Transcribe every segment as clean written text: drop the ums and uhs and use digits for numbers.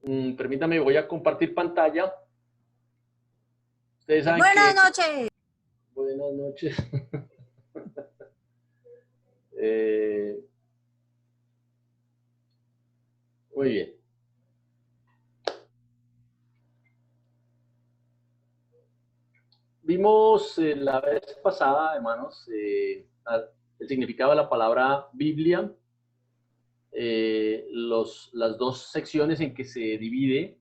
Permítame, voy a compartir pantalla. Ustedes saben Buenas que... noches. Buenas noches. Muy bien. Vimos la vez pasada, hermanos, el significado de la palabra Biblia, las dos secciones en que se divide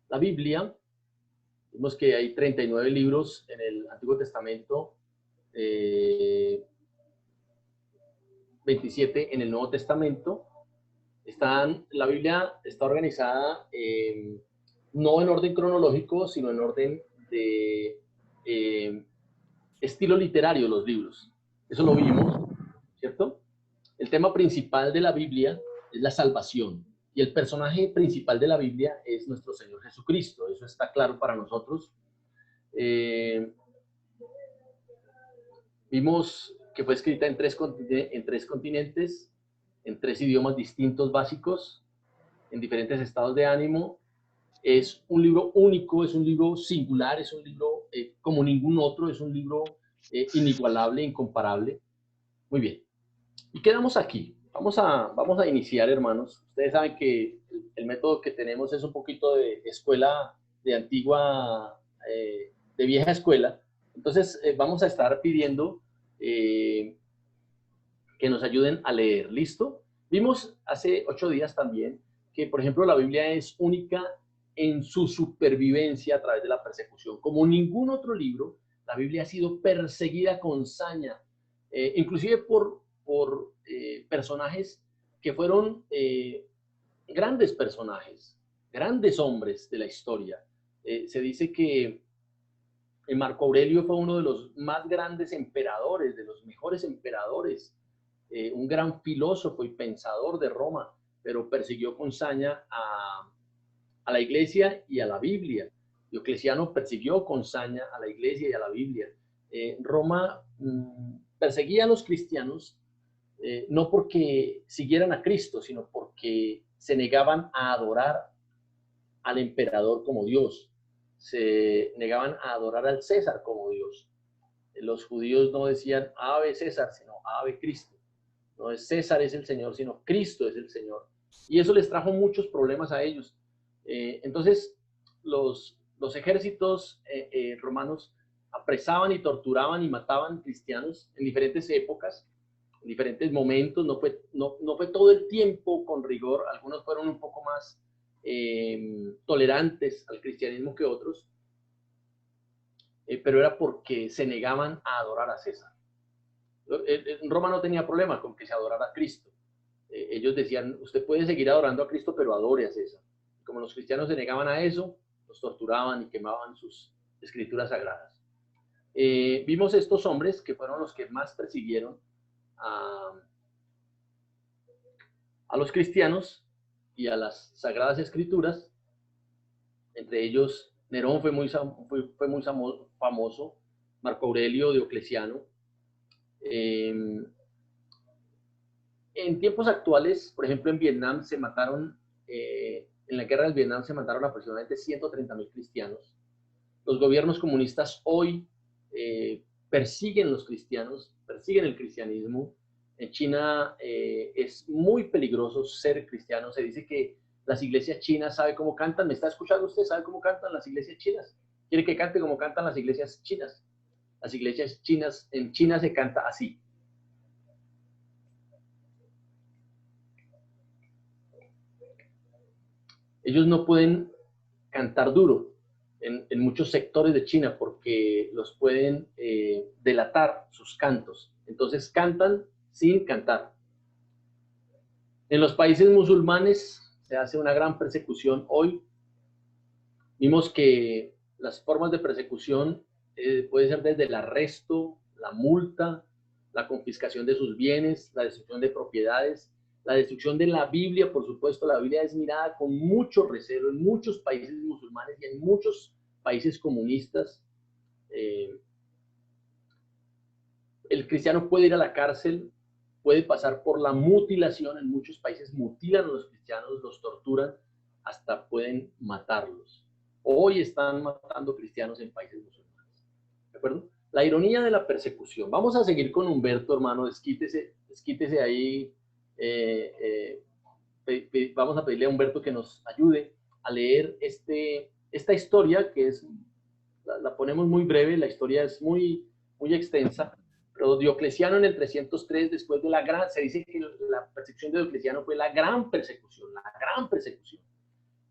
la Biblia. Vimos que hay 39 libros en el Antiguo Testamento, 27 en el Nuevo Testamento. La Biblia está organizada no en orden cronológico, sino en orden de estilo literario, los libros. Eso lo vimos, ¿cierto? El tema principal de la Biblia es la salvación. Y el personaje principal de la Biblia es nuestro Señor Jesucristo. Eso está claro para nosotros. Vimos que fue escrita en tres continentes, en tres idiomas distintos básicos, en diferentes estados de ánimo. Es un libro único, es un libro singular, es un libro como ningún otro, es un libro inigualable, incomparable. Muy bien. Y quedamos aquí. Vamos a iniciar, hermanos. Ustedes saben que el método que tenemos es un poquito de escuela, de antigua, de vieja escuela. Entonces, vamos a estar pidiendo que nos ayuden a leer. ¿Listo? Vimos hace 8 días también que, por ejemplo, la Biblia es única en su supervivencia a través de la persecución. Como ningún otro libro, la Biblia ha sido perseguida con saña, inclusive por personajes que fueron grandes personajes, grandes hombres de la historia. Se dice que Marco Aurelio fue uno de los más grandes emperadores, de los mejores emperadores, un gran filósofo y pensador de Roma, pero persiguió con saña a la iglesia y a la Biblia. Diocleciano persiguió con saña a la iglesia y a la Biblia. Roma perseguía a los cristianos no porque siguieran a Cristo, sino porque se negaban a adorar al emperador como Dios, se negaban a adorar al César como Dios. Los judíos no decían Ave César, sino Ave Cristo. No es César es el Señor, sino Cristo es el Señor. Y eso les trajo muchos problemas a ellos. Entonces, los ejércitos romanos apresaban y torturaban y mataban cristianos en diferentes épocas, en diferentes momentos. No fue todo el tiempo con rigor. Algunos fueron un poco más tolerantes al cristianismo que otros, pero era porque se negaban a adorar a César. Roma no tenía problema con que se adorara a Cristo. Ellos decían, usted puede seguir adorando a Cristo, pero adore a César. Como los cristianos se negaban a eso, los torturaban y quemaban sus escrituras sagradas. Vimos estos hombres que fueron los que más persiguieron a los cristianos y a las sagradas escrituras. Entre ellos, Nerón fue muy famoso, Marco Aurelio, Diocleciano. En tiempos actuales, por ejemplo, en Vietnam se mataron, en la guerra del Vietnam se mataron aproximadamente 130,000 cristianos. Los gobiernos comunistas hoy persiguen los cristianos, persiguen el cristianismo. En China es muy peligroso ser cristiano. Se dice que las iglesias chinas, ¿sabe cómo cantan? ¿Me está escuchando usted? ¿Sabe cómo cantan las iglesias chinas? ¿Quiere que cante como cantan las iglesias chinas? Las iglesias chinas, en China se canta así. Ellos no pueden cantar duro en muchos sectores de China porque los pueden delatar sus cantos. Entonces cantan sin cantar. En los países musulmanes se hace una gran persecución hoy. Vimos que las formas de persecución puede ser desde el arresto, la multa, la confiscación de sus bienes, la destrucción de propiedades, la destrucción de la Biblia. Por supuesto, la Biblia es mirada con mucho recelo en muchos países musulmanes y en muchos países comunistas. El cristiano puede ir a la cárcel puede pasar por la mutilación. En muchos países mutilan a los cristianos, los torturan, hasta pueden matarlos. Hoy están matando cristianos en países musulmanes. ¿De acuerdo? La ironía de la persecución. Vamos a seguir con Humberto, hermano, desquítese ahí. Vamos a pedirle a Humberto que nos ayude a leer esta historia, que es, la ponemos muy breve, la historia es muy extensa, pero Diocleciano en el 303, después de la gran, se dice que la persecución de Diocleciano fue la gran persecución,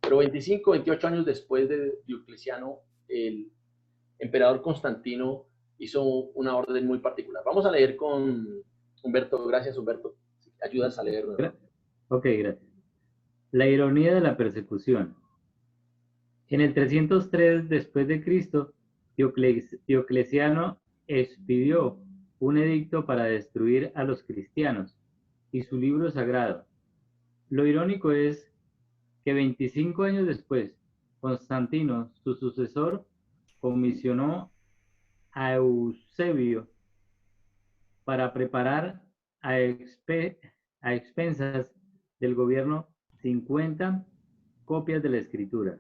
pero 25, 28 años después de Diocleciano, el emperador Constantino hizo una orden muy particular. Vamos a leer con Humberto. Gracias, Humberto. Ayudas a leer, ¿no? Ok, gracias. La ironía de la persecución. En el 303 después de Cristo, Diocleciano expidió un edicto para destruir a los cristianos y su libro sagrado. Lo irónico es que 25 años después, Constantino, su sucesor, comisionó a Eusebio para preparar a expensas del gobierno 50 copias de la escritura.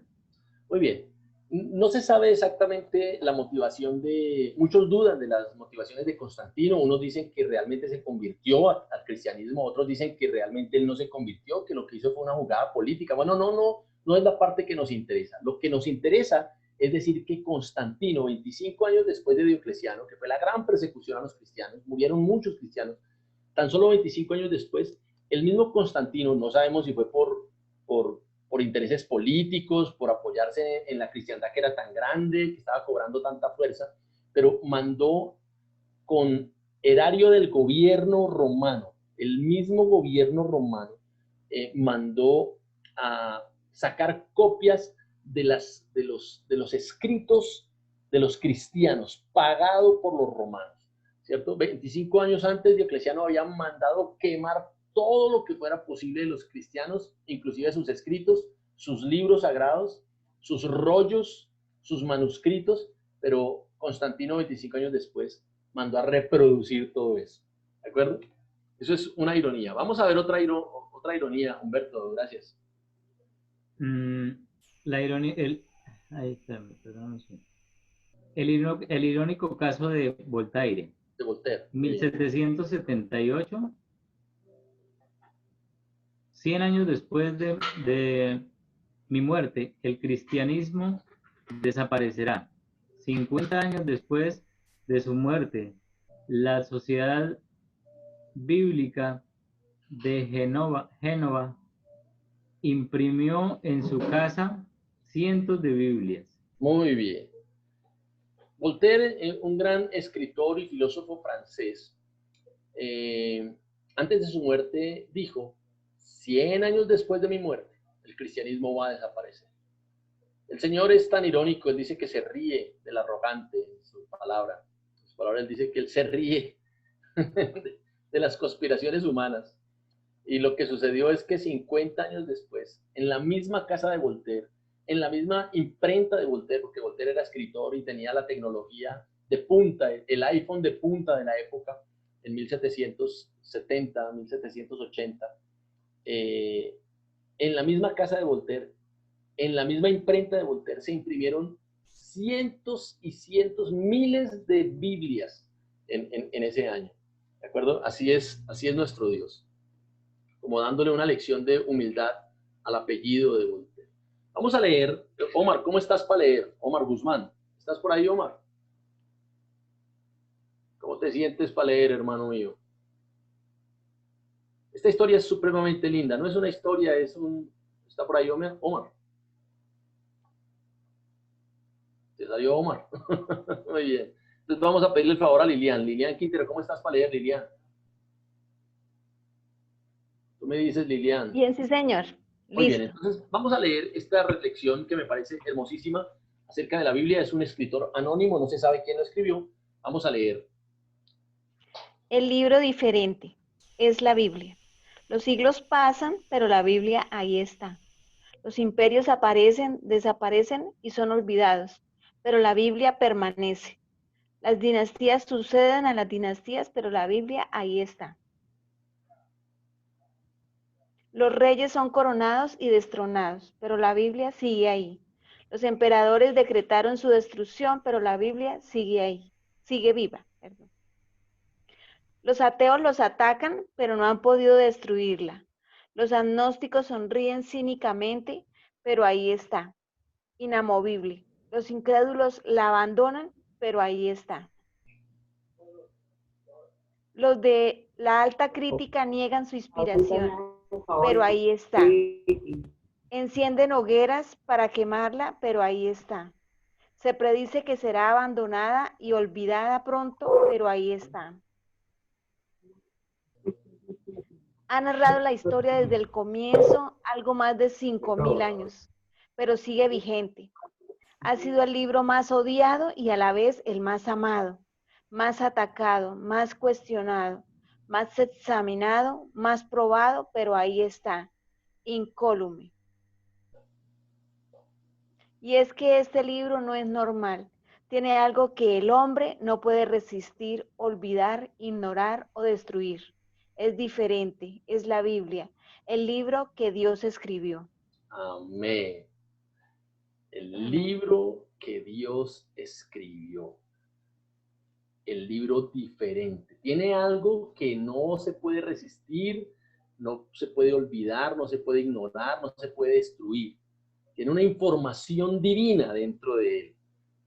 Muy bien. No se sabe exactamente la motivación de... Muchos dudan de las motivaciones de Constantino. Unos dicen que realmente se convirtió al cristianismo, otros dicen que realmente él no se convirtió, que lo que hizo fue una jugada política. Bueno, no es la parte que nos interesa. Lo que nos interesa es decir que Constantino, 25 años después de Diocleciano, que fue la gran persecución a los cristianos, murieron muchos cristianos, tan solo 25 años después, el mismo Constantino, no sabemos si fue por intereses políticos, por apoyarse en la cristiandad que era tan grande, que estaba cobrando tanta fuerza, pero mandó con erario del gobierno romano, el mismo gobierno romano, mandó a sacar copias de los escritos de los cristianos, pagado por los romanos, ¿cierto? 25 años antes, Diocleciano había mandado quemar todo lo que fuera posible de los cristianos, inclusive sus escritos, sus libros sagrados, sus rollos, sus manuscritos, pero Constantino, 25 años después, mandó a reproducir todo eso. ¿De acuerdo? Eso es una ironía. Vamos a ver otra ironía, Humberto, gracias. La ironía, ahí está, perdón, el irónico caso de Voltaire. De Voltaire. 1778, 100 años después de mi muerte, el cristianismo desaparecerá. 50 años después de su muerte, la Sociedad Bíblica de Génova imprimió en su casa cientos de Biblias. Muy bien. Voltaire, un gran escritor y filósofo francés, antes de su muerte dijo: 100 años después de mi muerte, el cristianismo va a desaparecer. El Señor es tan irónico, él dice que se ríe del arrogante, en su palabra. En su palabra él dice que él se ríe de las conspiraciones humanas. Y lo que sucedió es que 50 años después, en la misma casa de Voltaire, en la misma imprenta de Voltaire, porque Voltaire era escritor y tenía la tecnología de punta, el iPhone de punta de la época, en 1770, 1780, en la misma casa de Voltaire, en la misma imprenta de Voltaire, se imprimieron cientos y cientos, miles de Biblias en ese año. ¿De acuerdo? Así es nuestro Dios. Como dándole una lección de humildad al apellido de Voltaire. Vamos a leer. Omar, ¿cómo estás para leer? Omar Guzmán, ¿estás por ahí, Omar? ¿Cómo te sientes para leer, hermano mío? Esta historia es supremamente linda. No es una historia, ¿Está por ahí, Omar? Omar. ¿Te salió Omar? Muy bien. Entonces vamos a pedirle el favor a Lilian. Lilian Quintero, ¿cómo estás para leer, Lilian? Tú me dices, Lilian. Bien, sí, señor. Muy Listo. bien, entonces vamos a leer esta reflexión que me parece hermosísima acerca de la Biblia. Es un escritor anónimo, no se sabe quién lo escribió. Vamos a leer. El libro diferente es la Biblia. Los siglos pasan, pero la Biblia ahí está. Los imperios aparecen, desaparecen y son olvidados, pero la Biblia permanece. Las dinastías suceden a las dinastías, pero la Biblia ahí está. Los reyes son coronados y destronados, pero la Biblia sigue ahí. Los emperadores decretaron su destrucción, pero la Biblia sigue ahí, sigue viva. Perdón. Los ateos los atacan, pero no han podido destruirla. Los agnósticos sonríen cínicamente, pero ahí está, inamovible. Los incrédulos la abandonan, pero ahí está. Los de la alta crítica niegan su inspiración, pero ahí está. Encienden hogueras para quemarla, pero ahí está. Se predice que será abandonada y olvidada pronto, pero ahí está. Ha narrado la historia desde el comienzo, algo más de 5.000 años, pero sigue vigente. Ha sido el libro más odiado y a la vez el más amado, más atacado, más cuestionado, más examinado, más probado, pero ahí está, incólume. Y es que este libro no es normal. Tiene algo que el hombre no puede resistir, olvidar, ignorar o destruir. Es diferente, es la Biblia, el libro que Dios escribió. Amén. El Amén. libro que Dios escribió. El libro diferente. Tiene algo que no se puede resistir, no se puede olvidar, no se puede ignorar, no se puede destruir. Tiene una información divina dentro de él.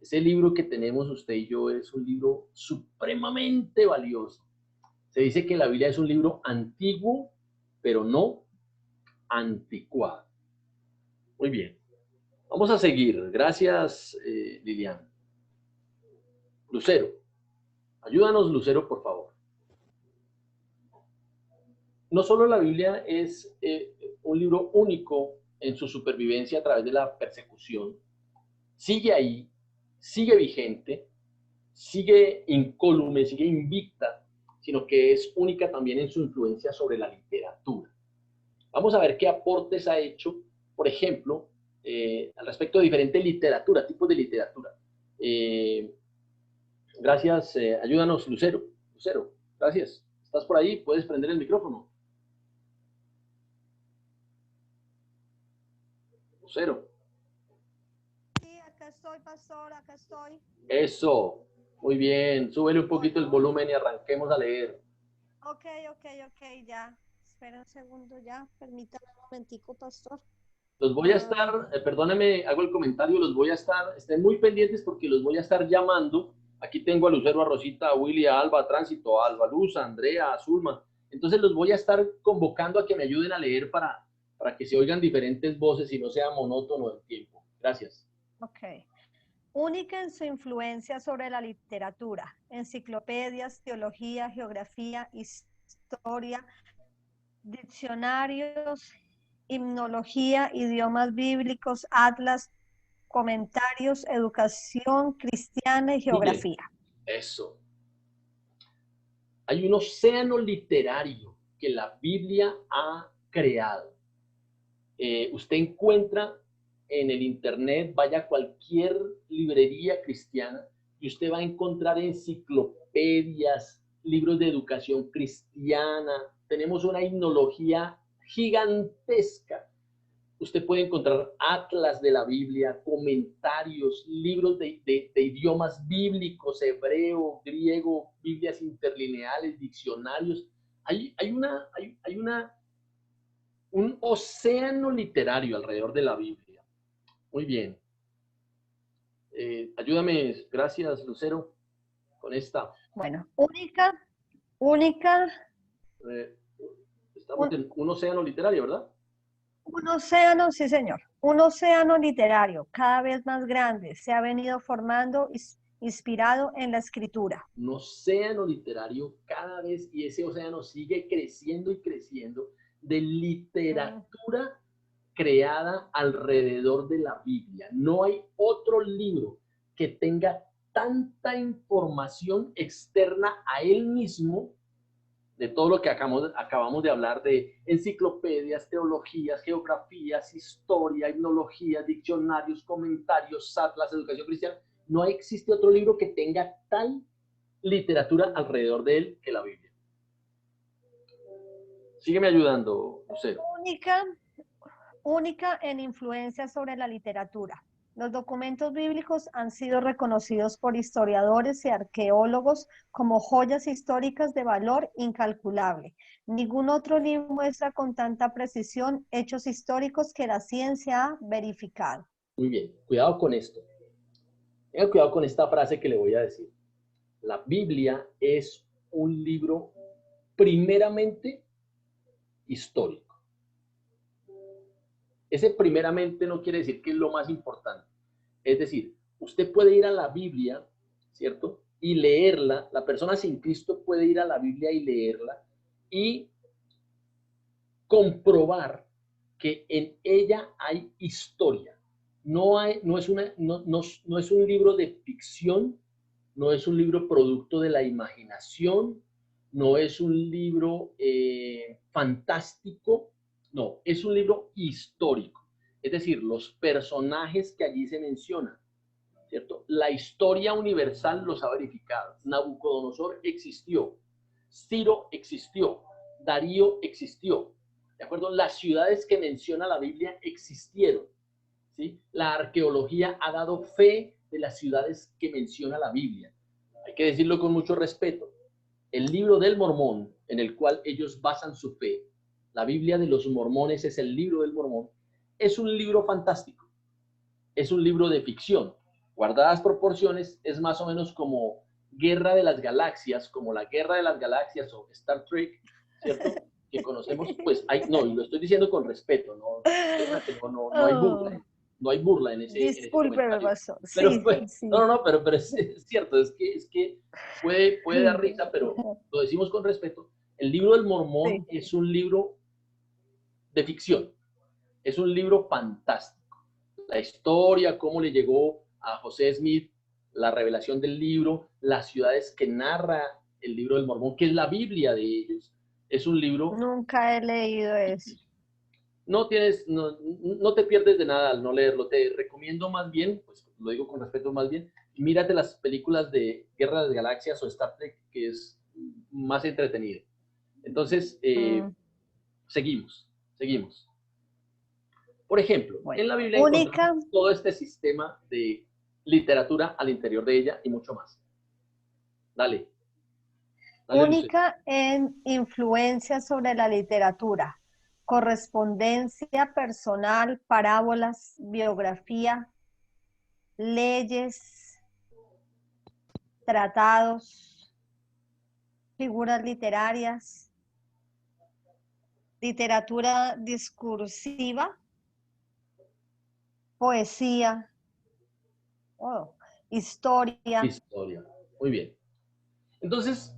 Ese libro que tenemos usted y yo es un libro supremamente valioso. Se dice que la Biblia es un libro antiguo, pero no anticuado. Muy bien. Vamos a seguir. Gracias, Liliana. Lucero. Ayúdanos, Lucero, por favor. No solo la Biblia es un libro único en su supervivencia a través de la persecución, sigue ahí, sigue vigente, sigue incólume, sigue invicta, sino que es única también en su influencia sobre la literatura. Vamos a ver qué aportes ha hecho, por ejemplo, al respecto de diferentes literatura, tipos de literatura. Gracias, ayúdanos, Lucero. Lucero, gracias. ¿Estás por ahí? ¿Puedes prender el micrófono? Lucero. Sí, acá estoy, pastor, acá estoy. Eso, muy bien. Súbele un poquito el volumen y arranquemos a leer. Ok, ya. Espera un segundo ya, permítame un momentico, pastor. Los voy a estar, perdóneme, hago el comentario, estén muy pendientes porque los voy a estar llamando. Aquí tengo a Lucero, a Rosita, a Willy, a Alba, a Tránsito, a Alba Luz, a Andrea, a Zulma. Entonces los voy a estar convocando a que me ayuden a leer para que se oigan diferentes voces y no sea monótono el tiempo. Gracias. Ok. Única en su influencia sobre la literatura, enciclopedias, teología, geografía, historia, diccionarios, himnología, idiomas bíblicos, atlas, comentarios, educación cristiana y geografía. Eso. Hay un océano literario que la Biblia ha creado. Usted encuentra en el internet, vaya a cualquier librería cristiana y usted va a encontrar enciclopedias, libros de educación cristiana. Tenemos una himnología gigantesca. Usted puede encontrar atlas de la Biblia, comentarios, libros de idiomas bíblicos, hebreo, griego, Biblias interlineales, diccionarios. Hay un océano literario alrededor de la Biblia. Muy bien. Ayúdame, gracias, Lucero, con esta. Bueno, única. Estamos en un océano literario, ¿verdad? Un océano, sí señor, un océano literario cada vez más grande se ha venido formando inspirado en la escritura. Un océano literario cada vez, y ese océano sigue creciendo y creciendo, de literatura creada alrededor de la Biblia. No hay otro libro que tenga tanta información externa a él mismo de todo lo que acabamos de hablar de enciclopedias, teologías, geografías, historia, himnología, diccionarios, comentarios, atlas, educación cristiana. No existe otro libro que tenga tal literatura alrededor de él que la Biblia. Sígueme ayudando, Lucero. Única en influencia sobre la literatura. Los documentos bíblicos han sido reconocidos por historiadores y arqueólogos como joyas históricas de valor incalculable. Ningún otro libro muestra con tanta precisión hechos históricos que la ciencia ha verificado. Muy bien, cuidado con esto. Tenga cuidado con esta frase que le voy a decir. La Biblia es un libro primeramente histórico. Ese primeramente no quiere decir que es lo más importante. Es decir, usted puede ir a la Biblia, ¿cierto? Y leerla. La persona sin Cristo puede ir a la Biblia y leerla y comprobar que en ella hay historia. No es un libro de ficción, no es un libro producto de la imaginación, no es un libro fantástico, no, es un libro histórico. Es decir, los personajes que allí se mencionan, ¿cierto? La historia universal los ha verificado. Nabucodonosor existió, Ciro existió, Darío existió, ¿de acuerdo? Las ciudades que menciona la Biblia existieron, ¿sí? La arqueología ha dado fe de las ciudades que menciona la Biblia. Hay que decirlo con mucho respeto. El libro del Mormón, en el cual ellos basan su fe, la Biblia de los mormones es el libro del Mormón, es un libro fantástico, es un libro de ficción. Guardadas proporciones, es más o menos como Guerra de las Galaxias, como la Guerra de las Galaxias o Star Trek, ¿cierto? Que conocemos, pues hay, no, y lo estoy diciendo con respeto, no hay burla, no hay burla en ese Discúlpeme, pastor. pero Sí, pues, sí. pero es cierto, es que puede dar risa, pero lo decimos con respeto. El libro del Mormón Sí. es un libro de ficción, es un libro fantástico. La historia, cómo le llegó a José Smith la revelación del libro, las ciudades que narra el libro del Mormón, que es la Biblia de ellos, es un libro. Nunca he leído eso. No te pierdes de nada al no leerlo. Te recomiendo más bien, pues lo digo con respeto más bien, mírate las películas de Guerra de las Galaxias o Star Trek, que es más entretenido. Entonces, seguimos. Por ejemplo, Bueno, en la Biblia única, encontramos todo este sistema de literatura al interior de ella y mucho más. Dale, única en influencia sobre la literatura, correspondencia personal, parábolas, biografía, leyes, tratados, figuras literarias, literatura discursiva, poesía, historia. Historia. Muy bien. Entonces,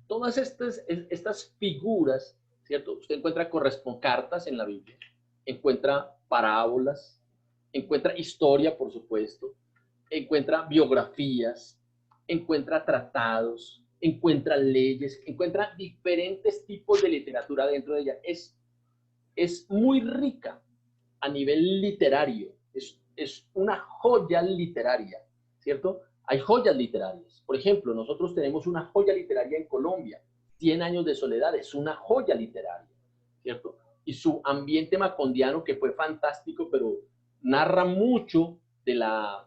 todas estas figuras, ¿cierto? Usted encuentra cartas en la Biblia, encuentra parábolas, encuentra historia, por supuesto, encuentra biografías, encuentra tratados, encuentra leyes, encuentra diferentes tipos de literatura dentro de ella. Es muy rica a nivel literario, es una joya literaria, ¿cierto? Hay joyas literarias. Por ejemplo, nosotros tenemos una joya literaria en Colombia, 100 años de soledad, es una joya literaria, ¿cierto? Y su ambiente macondiano, que fue fantástico, pero narra mucho de la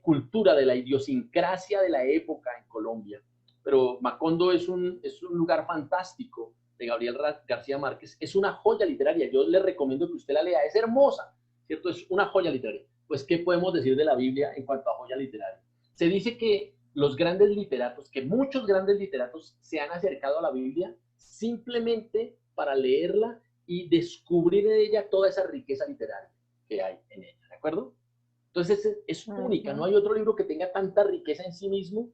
cultura, de la idiosincrasia de la época en Colombia. Pero Macondo es un lugar fantástico, de Gabriel García Márquez, es una joya literaria. Yo le recomiendo que usted la lea, es hermosa, ¿cierto? Es una joya literaria. Pues, ¿qué podemos decir de la Biblia en cuanto a joya literaria? Se dice que los grandes literatos, que muchos grandes literatos se han acercado a la Biblia simplemente para leerla y descubrir en ella toda esa riqueza literaria que hay en ella, ¿de acuerdo? Entonces es única, no hay otro libro que tenga tanta riqueza en sí mismo.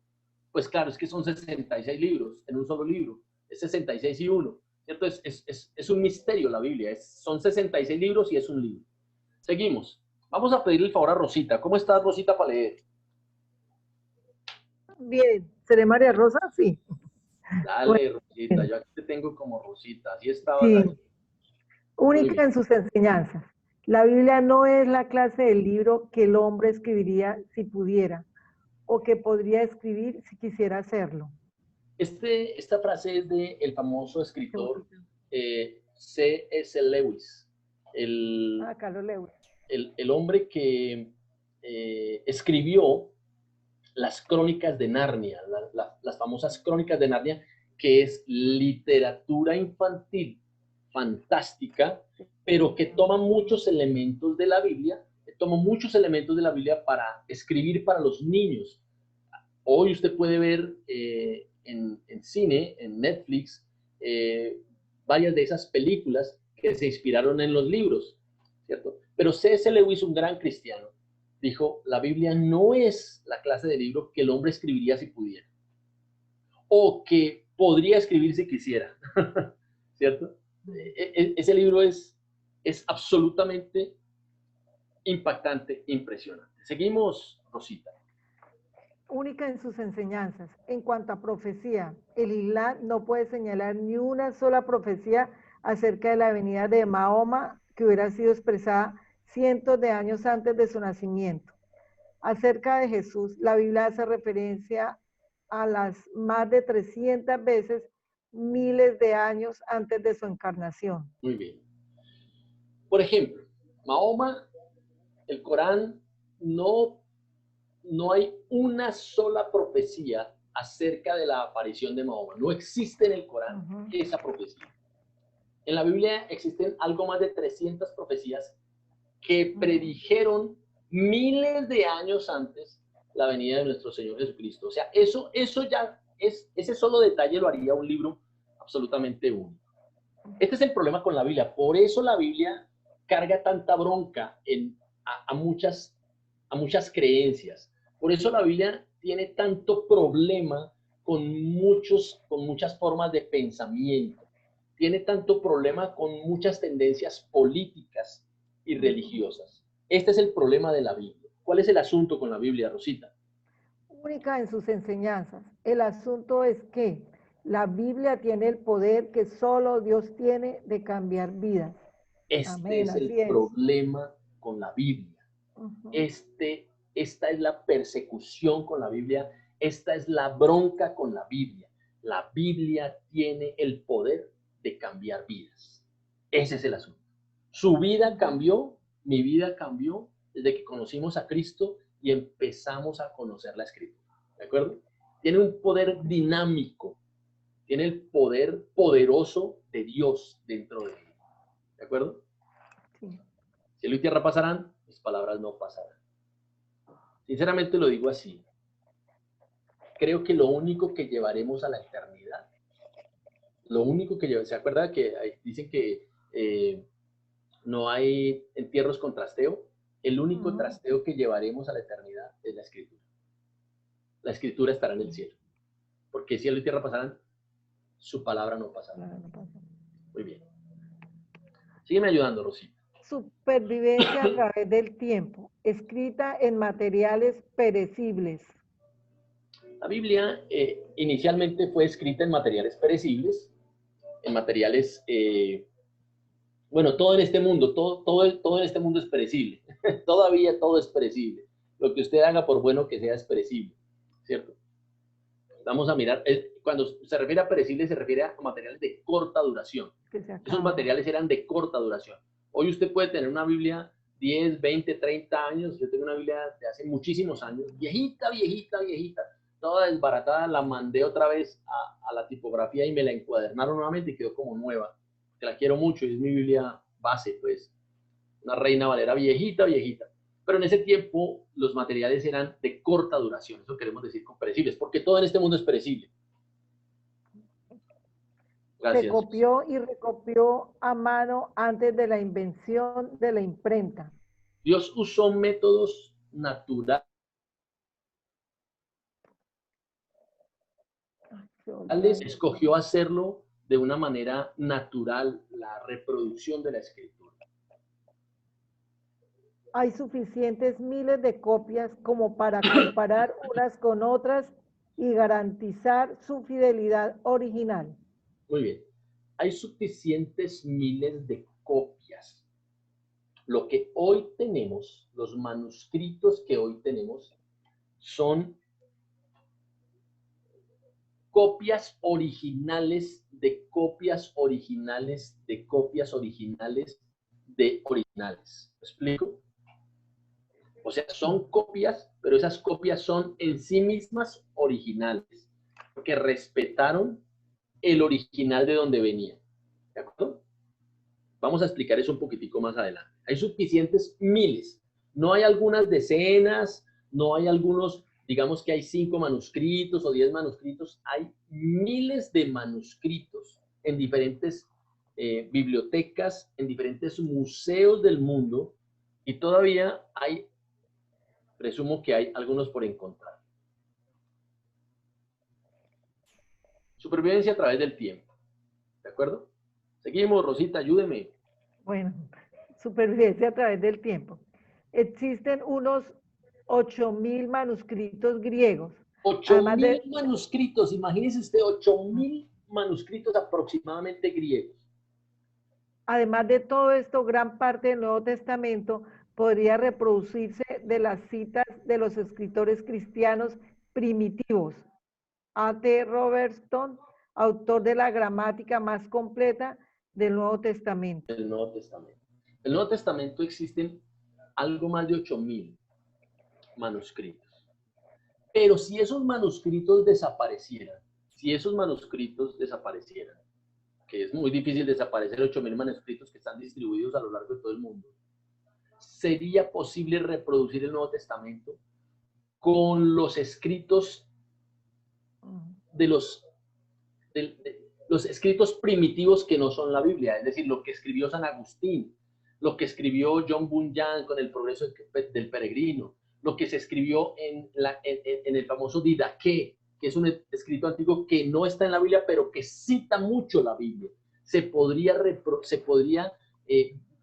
Pues claro, es que son 66 libros en un solo libro, es 66 y 1, ¿cierto? Es un misterio la Biblia, son 66 libros y es un libro. Seguimos. Vamos a pedirle el favor a Rosita. ¿Cómo estás, Rosita, para leer? Bien, ¿seré María Rosa? Sí. Dale, Rosita, yo aquí te tengo como Rosita, así estabas Sí. ahí. Única en sus enseñanzas. La Biblia no es la clase de libro que el hombre escribiría si pudiera, o que podría escribir si quisiera hacerlo. Esta frase es del famoso escritor C.S. Lewis, Carlos Lewis. el hombre que escribió las crónicas de Narnia, las famosas crónicas de Narnia, que es literatura infantil fantástica, pero que toma muchos elementos de la Biblia, para escribir para los niños. Hoy usted puede ver en cine, en Netflix, varias de esas películas que se inspiraron en los libros, ¿cierto? Pero C.S. Lewis, un gran cristiano, dijo, la Biblia no es la clase de libro que el hombre escribiría si pudiera, o que podría escribir si quisiera, ¿cierto? Ese libro es absolutamente impactante, impresionante. Seguimos, Rosita. Única en sus enseñanzas. En cuanto a profecía, el Islam no puede señalar ni una sola profecía acerca de la venida de Mahoma que hubiera sido expresada cientos de años antes de su nacimiento. Acerca de Jesús, la Biblia hace referencia a las más de 300 veces miles de años antes de su encarnación. Muy bien. Por ejemplo, Mahoma, el Corán, no hay una sola profecía acerca de la aparición de Mahoma. No existe en el Corán esa profecía. En la Biblia existen algo más de 300 profecías que predijeron miles de años antes la venida de nuestro Señor Jesucristo. O sea, eso ya es, ese solo detalle lo haría un libro absolutamente único. Este es el problema con la Biblia. Por eso la Biblia carga tanta bronca a muchas creencias. Por eso la Biblia tiene tanto problema con muchas formas de pensamiento. Tiene tanto problema con muchas tendencias políticas y religiosas. Este es el problema de la Biblia. ¿Cuál es el asunto con la Biblia, Rosita? Única en sus enseñanzas. El asunto es que la Biblia tiene el poder que solo Dios tiene de cambiar vidas. Este es el problema con la Biblia. Esta es la persecución con la Biblia. Esta es la bronca con la Biblia. La Biblia tiene el poder de cambiar vidas. Ese es el asunto. Su vida cambió, mi vida cambió desde que conocimos a Cristo y empezamos a conocer la Escritura. ¿De acuerdo? Tiene un poder dinámico, tiene el poder poderoso de Dios dentro de él. ¿De acuerdo? Sí. Cielo y tierra pasarán, mis palabras no pasarán. Sinceramente lo digo así. Creo que lo único que llevaremos a la eternidad, ¿se acuerda que dicen que no hay entierros con trasteo? El único trasteo que llevaremos a la eternidad es la Escritura. La Escritura estará en el cielo. Porque cielo y tierra pasarán, su palabra no pasará. Muy bien. Sígueme ayudando, Rosita. Supervivencia a través del tiempo, escrita en materiales perecibles. La Biblia inicialmente fue escrita en materiales perecibles, en materiales, bueno, todo en este mundo, todo en este mundo es perecible. Todavía todo es perecible. Lo que usted haga, por bueno que sea, es perecible, ¿cierto? Vamos a mirar, cuando se refiere a perecible, se refiere a materiales de corta duración. Esos materiales eran de corta duración. Hoy usted puede tener una Biblia 10, 20, 30 años. Yo tengo una Biblia de hace muchísimos años, viejita, toda desbaratada. La mandé otra vez a la tipografía y me la encuadernaron nuevamente y quedó como nueva. Que la quiero mucho y es mi Biblia base, pues. Una Reina Valera viejita. Pero en ese tiempo los materiales eran de corta duración. Eso queremos decir con perecibles, porque todo en este mundo es perecible. Gracias. Se copió y recopió a mano antes de la invención de la imprenta. Dios usó métodos naturales. Escogió hacerlo de una manera natural, la reproducción de la Escritura. Hay suficientes miles de copias como para comparar unas con otras y garantizar su fidelidad original. Muy bien. Hay suficientes miles de copias. Lo que hoy tenemos, los manuscritos que hoy tenemos, son copias originales de copias originales de copias originales de originales. ¿Me explico? O sea, son copias, pero esas copias son en sí mismas originales, porque respetaron el original de donde venía. ¿De acuerdo? Vamos a explicar eso un poquitico más adelante. Hay suficientes miles. No hay algunas decenas, no hay algunos, digamos que hay 5 manuscritos o 10 manuscritos. Hay miles de manuscritos en diferentes bibliotecas, en diferentes museos del mundo, y todavía hay, presumo que hay algunos por encontrar. Supervivencia a través del tiempo. ¿De acuerdo? Seguimos, Rosita, ayúdeme. Bueno, supervivencia a través del tiempo. Existen unos 8.000 manuscritos griegos. 8.000 manuscritos, imagínese usted, 8.000 manuscritos aproximadamente griegos. Además de todo esto, gran parte del Nuevo Testamento podría reproducirse de las citas de los escritores cristianos primitivos. A.T. Robertson, autor de la gramática más completa del Nuevo Testamento. El Nuevo Testamento. El Nuevo Testamento existen algo más de 8.000 manuscritos. Pero si esos manuscritos desaparecieran, que es muy difícil desaparecer 8.000 manuscritos que están distribuidos a lo largo de todo el mundo, ¿sería posible reproducir el Nuevo Testamento con los escritos de los escritos primitivos que no son la Biblia? Es decir, lo que escribió San Agustín, lo que escribió John Bunyan con el progreso del peregrino, lo que se escribió en el famoso Didaqué, que es un escrito antiguo que no está en la Biblia, pero que cita mucho la Biblia. Se podría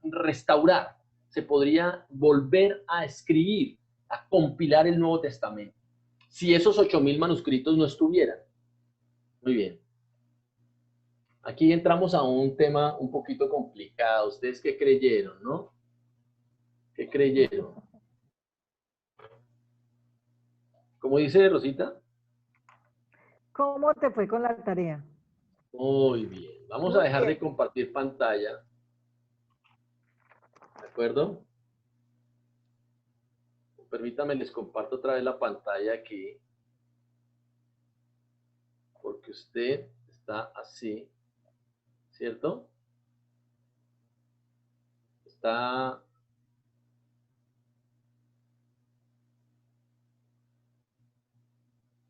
restaurar, se podría volver a escribir, a compilar el Nuevo Testamento, si esos 8.000 manuscritos no estuvieran. Muy bien. Aquí entramos a un tema un poquito complicado. ¿Ustedes qué creyeron, no? ¿Qué creyeron? ¿Cómo dice Rosita? ¿Cómo te fue con la tarea? Muy bien. Vamos a dejar de compartir pantalla. ¿De acuerdo? Permítanme, les comparto otra vez la pantalla aquí. Porque usted está así, ¿cierto? Está...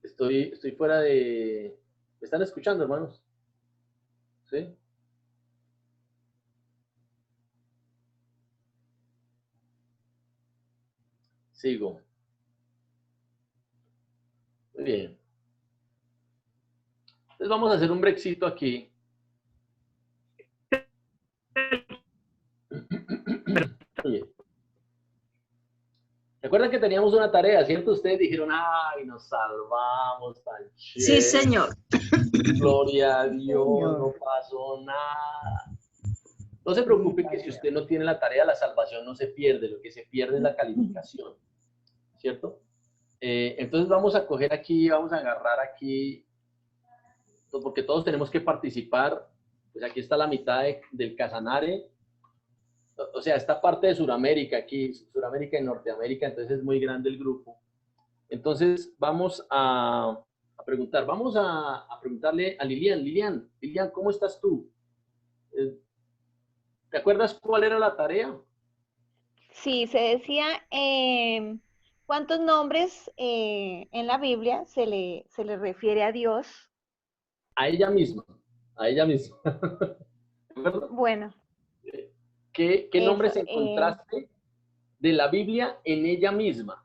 Estoy fuera de... ¿Me están escuchando, hermanos? ¿Sí? Sigo. Muy bien. Entonces vamos a hacer un brexito aquí. Muy bien. ¿Se acuerdan que teníamos una tarea, cierto? Ustedes dijeron, ay, nos salvamos, tan chévere. Sí, señor. Gloria a Dios, no pasó nada. No se preocupe que si usted no tiene la tarea, la salvación no se pierde, lo que se pierde es la calificación, ¿cierto? Entonces vamos a coger aquí, vamos a agarrar aquí, porque todos tenemos que participar. Pues aquí está la mitad del Casanare. O sea, esta parte de Sudamérica aquí, Sudamérica y Norteamérica, entonces es muy grande el grupo. Entonces vamos a preguntar, vamos a preguntarle a Lilian. Lilian, ¿cómo estás tú? ¿Te acuerdas cuál era la tarea? Sí, se decía cuántos nombres en la Biblia se le refiere a Dios. A ella misma, a ella misma. ¿De acuerdo? Bueno. ¿Qué nombres encontraste de la Biblia en ella misma?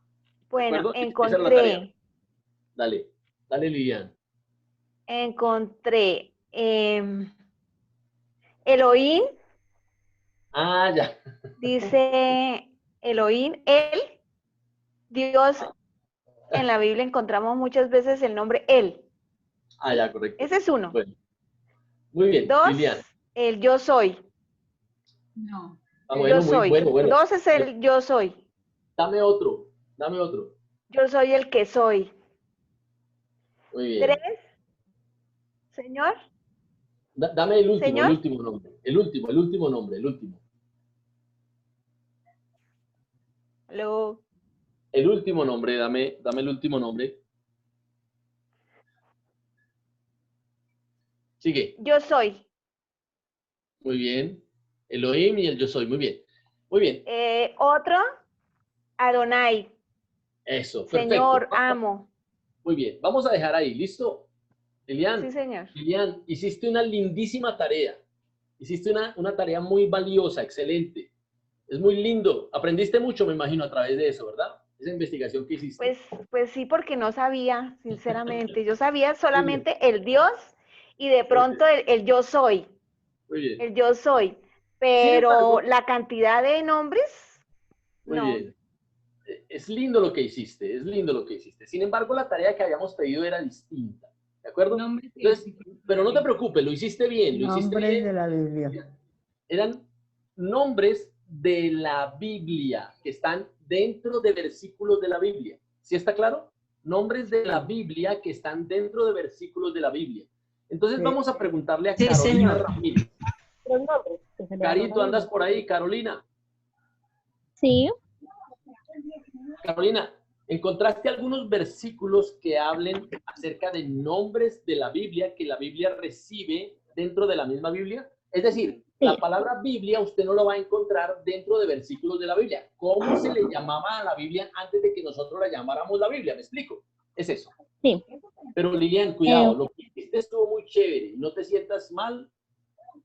Bueno, Esa es la tarea. Dale, Lilian. Encontré Elohim. Ah, ya. Dice Elohim, él, Dios. En la Biblia encontramos muchas veces el nombre él. Ah, ya, correcto. Ese es uno. Bueno. Muy bien, 2, Lilian. el yo soy. No. Ah, bueno, yo soy. Bueno. 2 es el yo soy. Dame otro. Yo soy el que soy. Muy bien. 3, Señor, Dame el último, ¿Señor? el último nombre. El último nombre, el último. aló, El último nombre, dame el último nombre. Sigue. yo soy. Muy bien. Elohim y el yo soy. Muy bien. Muy bien. Otro, Adonai, Eso, Señor, perfecto. amo. Muy bien. Vamos a dejar ahí. ¿Listo? Sí, Lilian, señor. Lilian, hiciste una lindísima tarea. Hiciste una tarea muy valiosa, excelente. Es muy lindo. Aprendiste mucho, me imagino, a través de eso, ¿verdad? Esa investigación que hiciste. Pues sí, porque no sabía, sinceramente. Yo sabía Muy bien. solamente el Dios y de pronto el yo soy. Muy bien. El yo soy. Sin embargo, Pero la cantidad de nombres, muy no. bien. Es lindo lo que hiciste, es lindo lo que hiciste. Sin embargo, la tarea que habíamos pedido era distinta, ¿de acuerdo? Nombres Entonces, pero no te preocupes, lo hiciste bien, lo hiciste Nombres bien. de la Biblia. Eran nombres de la Biblia que están dentro de versículos de la Biblia. ¿Sí está claro? Nombres de la Biblia que están dentro de versículos de la Biblia. Entonces Sí. vamos a preguntarle a Sí, Carolina señor. Ramírez. Carito, ¿andas por ahí, Carolina? Sí, Carolina, ¿encontraste algunos versículos que hablen acerca de nombres de la Biblia que la Biblia recibe dentro de la misma Biblia? Es decir, la palabra Biblia usted no lo va a encontrar dentro de versículos de la Biblia. ¿Cómo se le llamaba a la Biblia antes de que nosotros la llamáramos la Biblia? ¿Me explico? Es eso. sí. Pero Lilian, cuidado, lo que hiciste estuvo muy chévere. No te sientas mal.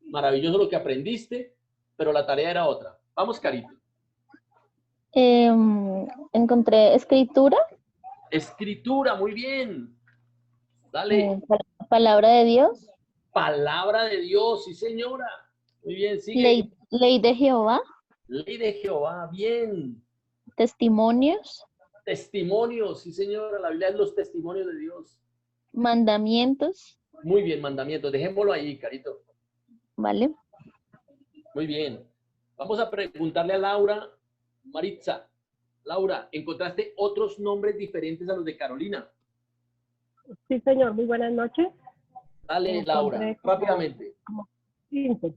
Maravilloso lo que aprendiste, pero la tarea era otra. Vamos, Carito. Encontré escritura, Escritura, muy bien. Dale. palabra de Dios, Palabra de Dios, sí señora. Muy bien, sigue. ley de Jehová, Ley de Jehová, bien. testimonios, Testimonios, sí señora. La Biblia es los testimonios de Dios. mandamientos, Muy bien, mandamientos. Dejémoslo ahí, Carito. ¿vale? Muy bien. Vamos a preguntarle a Laura Maritza. Laura, ¿encontraste otros nombres diferentes a los de Carolina? Sí, señor, muy buenas noches. Dale, Laura, rápidamente. Como 15.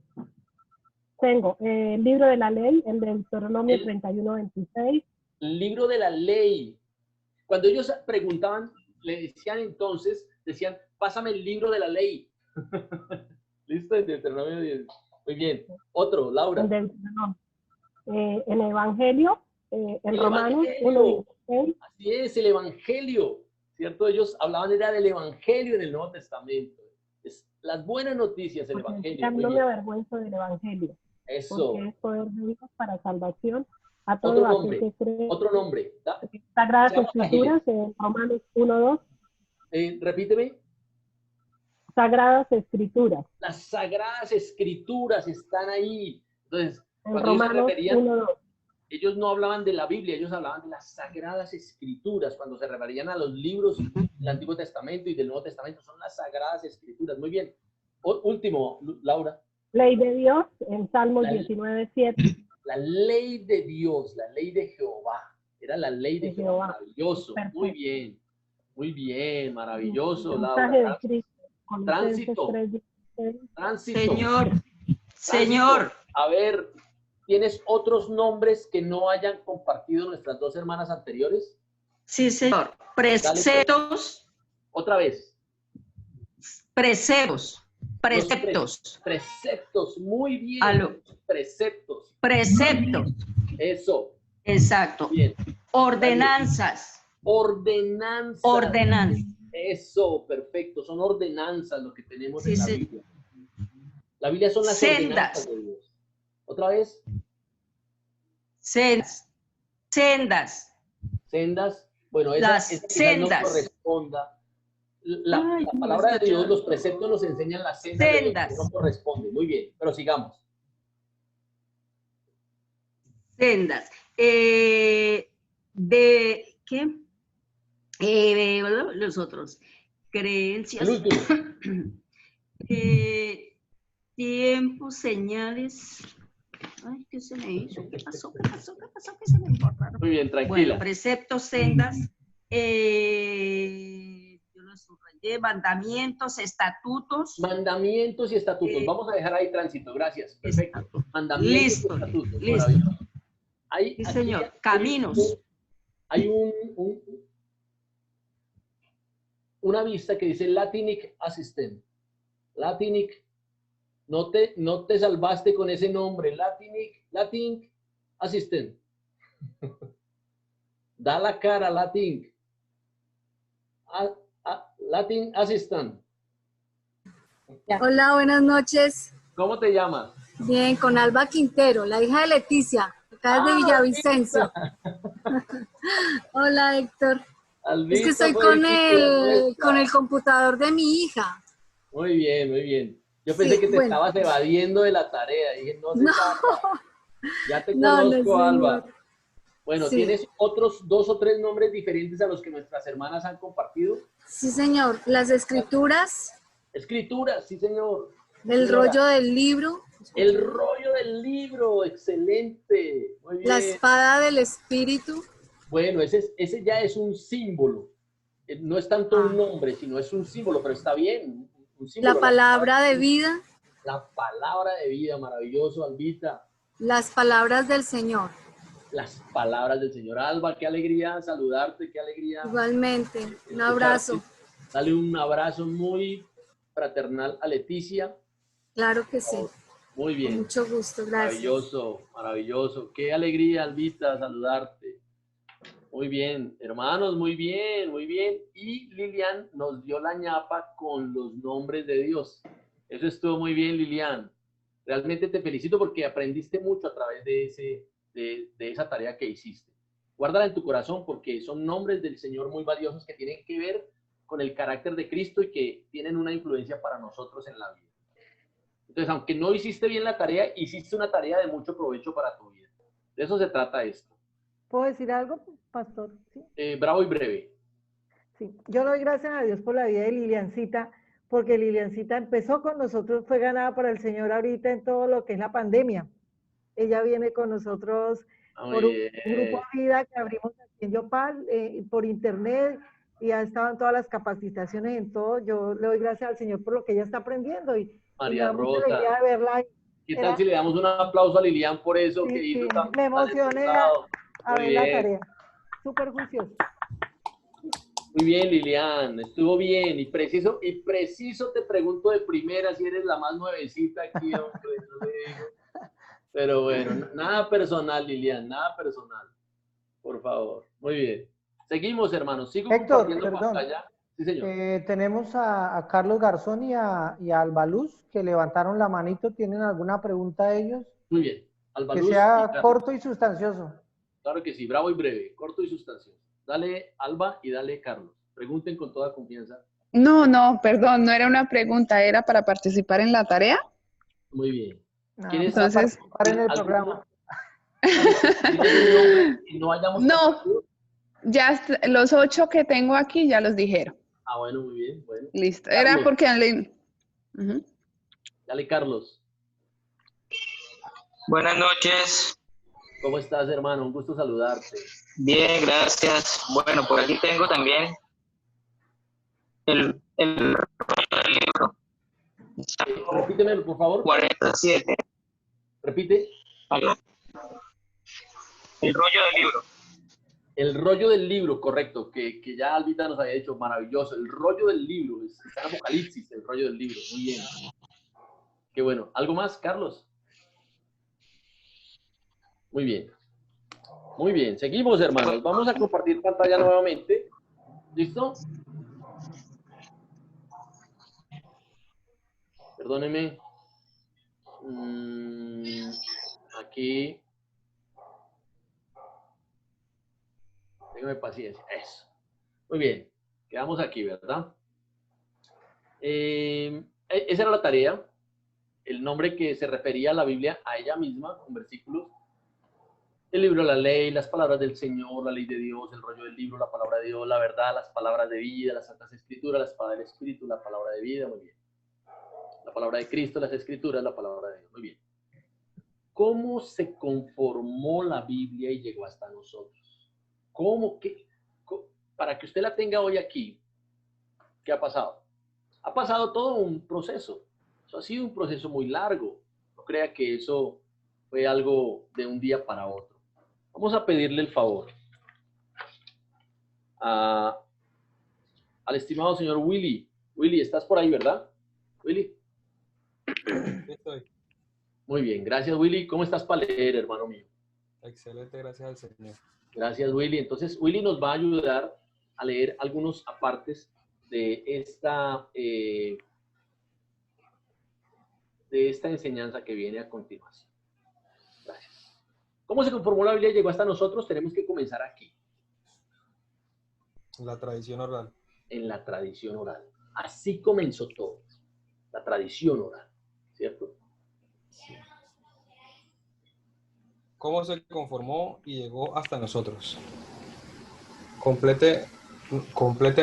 Tengo el libro de la ley, el de Deuteronomio 31:26. Libro de la ley. Cuando ellos preguntaban, le decían entonces, decían, pásame el libro de la ley. ¿Listo? En Deuteronomio 10. Muy bien. Otro, Laura. El Deuteronomio. El Evangelio, en El Romanos Evangelio. 1:16. Así es, el Evangelio. ¿Cierto? Ellos hablaban era del Evangelio en el Nuevo Testamento. Es las buenas noticias, el Porque Evangelio. ya Muy no me bien. avergüenzo del Evangelio. Eso. Porque es poder de Dios para salvación a todo Otro aquel nombre. que cree. Otro nombre. Sagradas Seamos Escrituras, en Romanos 1:2. Repíteme. Sagradas Escrituras. Las Sagradas Escrituras están ahí. Entonces, En cuando ellos se Romanos referían, 1:2. ellos no hablaban de la Biblia, ellos hablaban de las Sagradas Escrituras. Cuando se referían a los libros del Antiguo Testamento y del Nuevo Testamento, son las Sagradas Escrituras. Muy bien. Último, Laura. Ley de Dios, en Salmos 19:7. La ley de Dios, la ley de Jehová. Era la ley de Jehová. Maravilloso. Perfecto. Muy bien. Muy bien, maravilloso, El Laura. mensaje de Cristo, Colosenses Tránsito. 3:16. Tránsito. Señor. A ver, ¿tienes otros nombres que no hayan compartido nuestras dos hermanas anteriores? Sí, señor. Preceptos. Otra vez. Preceptos. Preceptos, muy bien. Aló. Preceptos. Preceptos. Eso. Exacto. Bien. Ordenanzas. Ordenanzas. Eso, perfecto. Son ordenanzas lo que tenemos en la Biblia. La Biblia son las ordenanzas de Dios. ¿Otra vez? Sendas. Bueno, las sendas. No corresponda. La palabra de Dios, los preceptos nos enseñan las sendas de Dios, que no corresponde. Muy bien, pero sigamos. Sendas. Los otros. Creencias. El último. Tiempos, señales. Ay, ¿qué se me hizo? ¿Qué pasó? ¿Qué se me borraron? Muy bien, tranquila. Bueno, preceptos, sendas. Yo lo subrayé. mandamientos, estatutos. Mandamientos y estatutos. Vamos a dejar ahí tránsito, gracias. Perfecto. Mandamientos Listo, y estatutos. listo. Maravilloso. Sí, señor. Caminos. Hay una vista que dice Latinic Assistant. Latinic, no te salvaste con ese nombre. Latinic Assistant. Da la cara, Latinic. Latin Assistant. Hola, buenas noches. ¿Cómo te llamas? Bien, con Alba Quintero, la hija de Leticia, acá de Villavicencio. Hola, Héctor. Albita, es que estoy con el computador de mi hija. Muy bien, muy bien. Yo pensé Sí, que te bueno. estabas evadiendo de la tarea. Dije, no se No. trata. Ya te No, conozco, no, Alba. Bueno, Sí. ¿tienes otros 2 o 3 nombres diferentes a los que nuestras hermanas han compartido? Sí, señor. Las escrituras, Escrituras, sí, señor. el Señora. rollo del libro, El rollo del libro, excelente. Muy bien. la espada del espíritu, Bueno, ese ya es un símbolo. No es tanto un nombre, sino es un símbolo, pero está bien. Un símbolo, la palabra de vida, La palabra de vida, maravilloso, Albita. las palabras del Señor. Las palabras del Señor. Alba, qué alegría saludarte, qué alegría. Igualmente, un escucharte. abrazo. Dale un abrazo muy fraternal a Leticia. Claro que sí. Muy bien. Con mucho gusto, gracias. Maravilloso, maravilloso. Qué alegría, Albita, saludarte. Muy bien, hermanos, muy bien, muy bien. Y Lilian nos dio la ñapa con los nombres de Dios. Eso estuvo muy bien, Lilian. Realmente te felicito porque aprendiste mucho a través de esa tarea que hiciste. Guárdala en tu corazón porque son nombres del Señor muy valiosos que tienen que ver con el carácter de Cristo y que tienen una influencia para nosotros en la vida. Entonces, aunque no hiciste bien la tarea, hiciste una tarea de mucho provecho para tu vida. De eso se trata esto. ¿Puedo decir algo, pastor? ¿Sí? Bravo y breve. Sí. Yo doy gracias a Dios por la vida de Liliancita, porque Liliancita empezó con nosotros, fue ganada para el Señor ahorita en todo lo que es la pandemia. Ella viene con nosotros por un grupo de vida que abrimos aquí en Yopal, por internet, y ha estado en todas las capacitaciones, en todo. Yo le doy gracias al Señor por lo que ella está aprendiendo y me María da mucha Rosa. alegría de verla. ¿Qué tal si le damos un aplauso a Lilian por eso que hizo tan me emocioné a ver la tarea. Súper juicioso. Muy bien, Lilian, estuvo bien y preciso te pregunto de primera si eres la más nuevecita aquí, hombre, no le digo. Pero bueno, nada personal, Lilian, nada personal, por favor. Muy bien. Seguimos, hermanos. Sigo Héctor, compartiendo perdón. pantalla. Sí, señor. Tenemos a Carlos Garzón y a Albaluz que levantaron la manito. ¿Tienen alguna pregunta a ellos? Muy bien. Albaluz que sea corto y sustancioso. Claro que sí, bravo y breve, corto y sustancioso. Dale Alba y dale Carlos. Pregunten con toda confianza. No, perdón, no era una pregunta, era para participar en la tarea. Muy bien. ¿Quieres participar en el programa? No, ya los 8 que tengo aquí ya los dijeron. Ah, bueno, muy bien. Bueno. Listo, Carlos. era porque... Dale, Carlos. Buenas noches. ¿Cómo estás, hermano? Un gusto saludarte. Bien, gracias. Bueno, por aquí tengo también el libro. Repítemelo, por favor. 47. Repite. El rollo del libro. El rollo del libro, correcto, que ya Albita nos había dicho, maravilloso. El rollo del libro, está en Apocalipsis, el rollo del libro. Muy bien. Qué bueno. ¿Algo más, Carlos? Muy bien. Muy bien. Seguimos, hermanos. Vamos a compartir pantalla nuevamente. ¿Listo? Perdóneme. Aquí. Téngame paciencia. Eso. Muy bien. Quedamos aquí, ¿verdad? Esa era la tarea. El nombre que se refería a la Biblia, a ella misma, con versículos. El libro de la ley, las palabras del Señor, la ley de Dios, el rollo del libro, la palabra de Dios, la verdad, las palabras de vida, las santas escrituras, la espada del Espíritu, la palabra de vida. Muy bien. La palabra de Cristo, las escrituras, la palabra de Dios. Muy bien. ¿Cómo se conformó la Biblia y llegó hasta nosotros? Para que usted la tenga hoy aquí, ¿qué ha pasado? Ha pasado todo un proceso. Eso ha sido un proceso muy largo. No crea que eso fue algo de un día para otro. Vamos a pedirle el favor al estimado señor Willy. Willy, ¿estás por ahí, verdad? Willy. Estoy. Muy bien, gracias Willy. ¿Cómo estás para leer, hermano mío? Excelente, gracias al Señor. Gracias Willy. Entonces Willy nos va a ayudar a leer algunos apartes de esta enseñanza que viene a continuación. Gracias. ¿Cómo se conformó la Biblia y llegó hasta nosotros? Tenemos que comenzar aquí. La tradición oral. En la tradición oral. Así comenzó todo. La tradición oral, ¿cierto? Sí. ¿Cómo se conformó y llegó hasta nosotros? Complete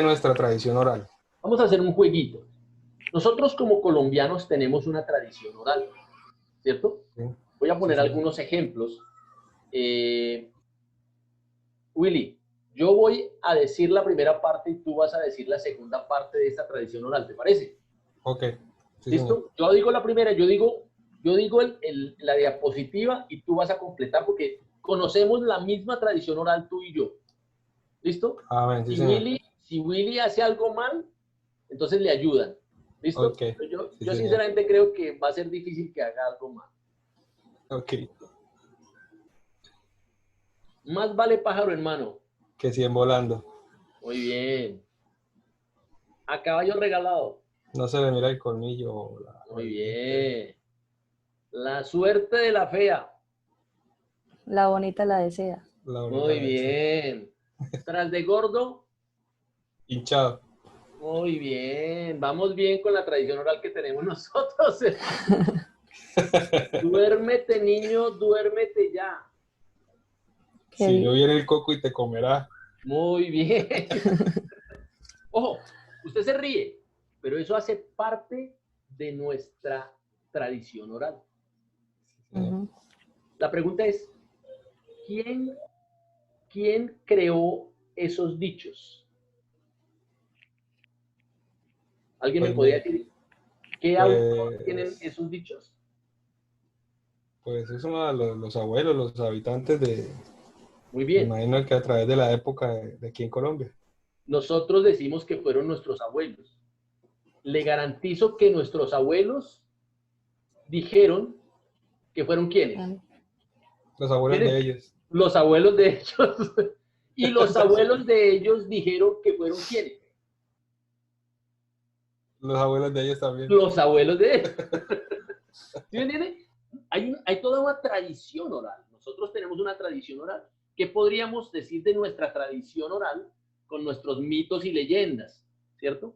nuestra tradición oral. Vamos a hacer un jueguito. Nosotros como colombianos tenemos una tradición oral, ¿cierto? Sí. Voy a poner Sí, sí. algunos ejemplos. Willy, yo voy a decir la primera parte y tú vas a decir la segunda parte de esta tradición oral, ¿te parece? Ok. Sí, ¿Listo? señor. Yo digo la primera, yo digo la diapositiva y tú vas a completar porque conocemos la misma tradición oral tú y yo. ¿Listo? Amén, sí, señor. Si Willy hace algo mal, entonces le ayudan. ¿Listo? Ok. Yo Sí, señor. sinceramente creo que va a ser difícil que haga algo mal. Ok. Más vale pájaro en mano. Que siguen volando. Muy bien. A caballo regalado. No se le mira el colmillo. Muy bien. La suerte de la fea. La bonita la desea. Muy bien. Tras de gordo. Hinchado. Muy bien. Vamos bien con la tradición oral que tenemos nosotros. Duérmete, niño, duérmete ya. Si no viene el coco y te comerá. Muy bien. Ojo, usted se ríe, pero eso hace parte de nuestra tradición oral. La pregunta es, ¿quién creó esos dichos? ¿Alguien me podría decir qué autor tienen esos dichos? Pues es uno de los abuelos, los habitantes de... Muy bien. Me imagino que a través de la época de aquí en Colombia. Nosotros decimos que fueron nuestros abuelos. Le garantizo que nuestros abuelos dijeron que fueron ¿quiénes? Los abuelos de ellos. Los abuelos de ellos. Y los abuelos de ellos dijeron que fueron ¿quiénes? Los abuelos de ellos también. Los abuelos de ellos. ¿Sí me entiende? Hay toda una tradición oral. Nosotros tenemos una tradición oral. ¿Qué podríamos decir de nuestra tradición oral con nuestros mitos y leyendas? ¿Cierto?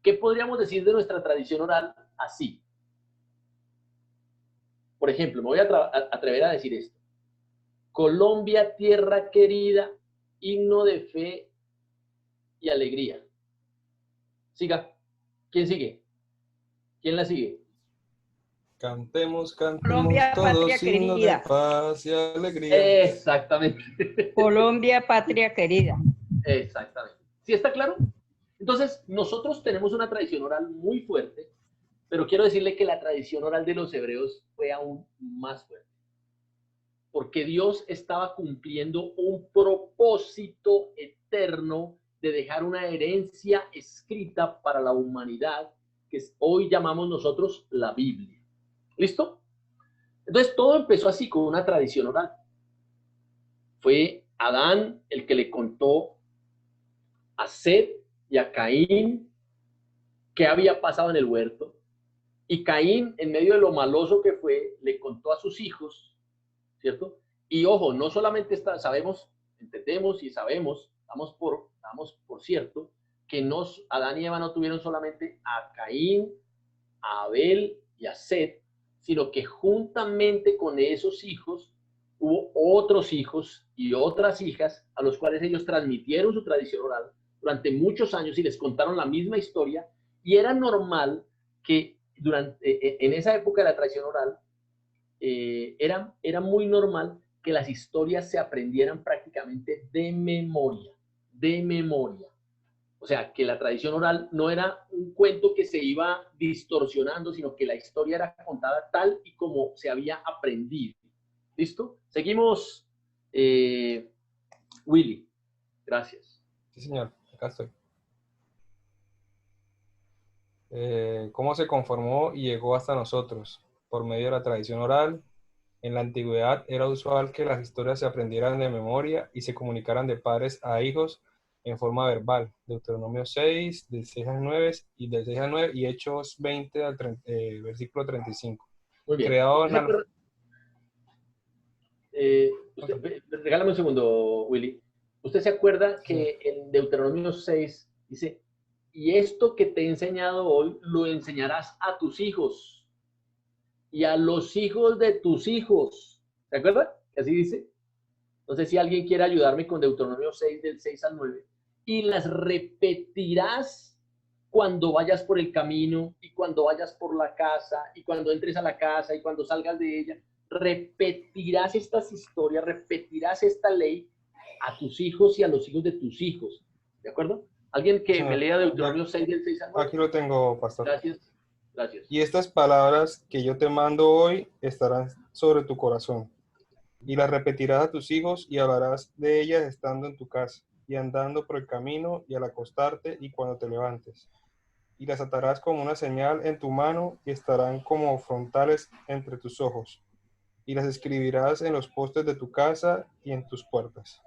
¿Qué podríamos decir de nuestra tradición oral así? Por ejemplo, me voy a atrever a decir esto. Colombia, tierra querida, himno de fe y alegría. Siga. ¿Quién sigue? ¿Quién la sigue? Cantemos, cantemos Colombia, todos, patria himnos de querida. paz y alegría. Exactamente. Colombia, patria querida. Exactamente. ¿Sí está claro? Entonces, nosotros tenemos una tradición oral muy fuerte, pero quiero decirle que la tradición oral de los hebreos fue aún más fuerte. Porque Dios estaba cumpliendo un propósito eterno de dejar una herencia escrita para la humanidad, que hoy llamamos nosotros la Biblia. ¿Listo? Entonces, todo empezó así, con una tradición oral. Fue Adán el que le contó a Set y a Caín qué había pasado en el huerto. Y Caín, en medio de lo maloso que fue, le contó a sus hijos, ¿cierto? Y ojo, no solamente sabemos, entendemos y sabemos, damos por cierto, que Adán y Eva no tuvieron solamente a Caín, a Abel y a Set, sino que juntamente con esos hijos hubo otros hijos y otras hijas a los cuales ellos transmitieron su tradición oral durante muchos años y les contaron la misma historia, y era normal que en esa época de la tradición oral era muy normal que las historias se aprendieran prácticamente de memoria. O sea, que la tradición oral no era un cuento que se iba distorsionando, sino que la historia era contada tal y como se había aprendido. ¿Listo? Seguimos, Willy. Gracias. Sí, señor, acá estoy. ¿Cómo se conformó y llegó hasta nosotros? Por medio de la tradición oral. En la antigüedad era usual que las historias se aprendieran de memoria y se comunicaran de padres a hijos en forma verbal. Deuteronomio 6, del 6 al 9 y del 6 al 9 y Hechos 20 al versículo 35. Muy bien. Creado en regálame un segundo, Willy. ¿Usted se acuerda que en Deuteronomio 6 dice, y esto que te he enseñado hoy lo enseñarás a tus hijos y a los hijos de tus hijos? ¿Se acuerda? Que así dice. No sé si alguien quiere ayudarme con Deuteronomio 6, del 6 al 9. Y las repetirás cuando vayas por el camino y cuando vayas por la casa y cuando entres a la casa y cuando salgas de ella. Repetirás estas historias, repetirás esta ley a tus hijos y a los hijos de tus hijos. ¿De acuerdo? ¿Alguien que me lea Deuteronomio 6, del 6 al 9? Aquí lo tengo, pastor. Gracias. Gracias. Y estas palabras que yo te mando hoy estarán sobre tu corazón. Y las repetirás a tus hijos y hablarás de ellas estando en tu casa y andando por el camino y al acostarte y cuando te levantes. Y las atarás como una señal en tu mano y estarán como frontales entre tus ojos. Y las escribirás en los postes de tu casa y en tus puertas.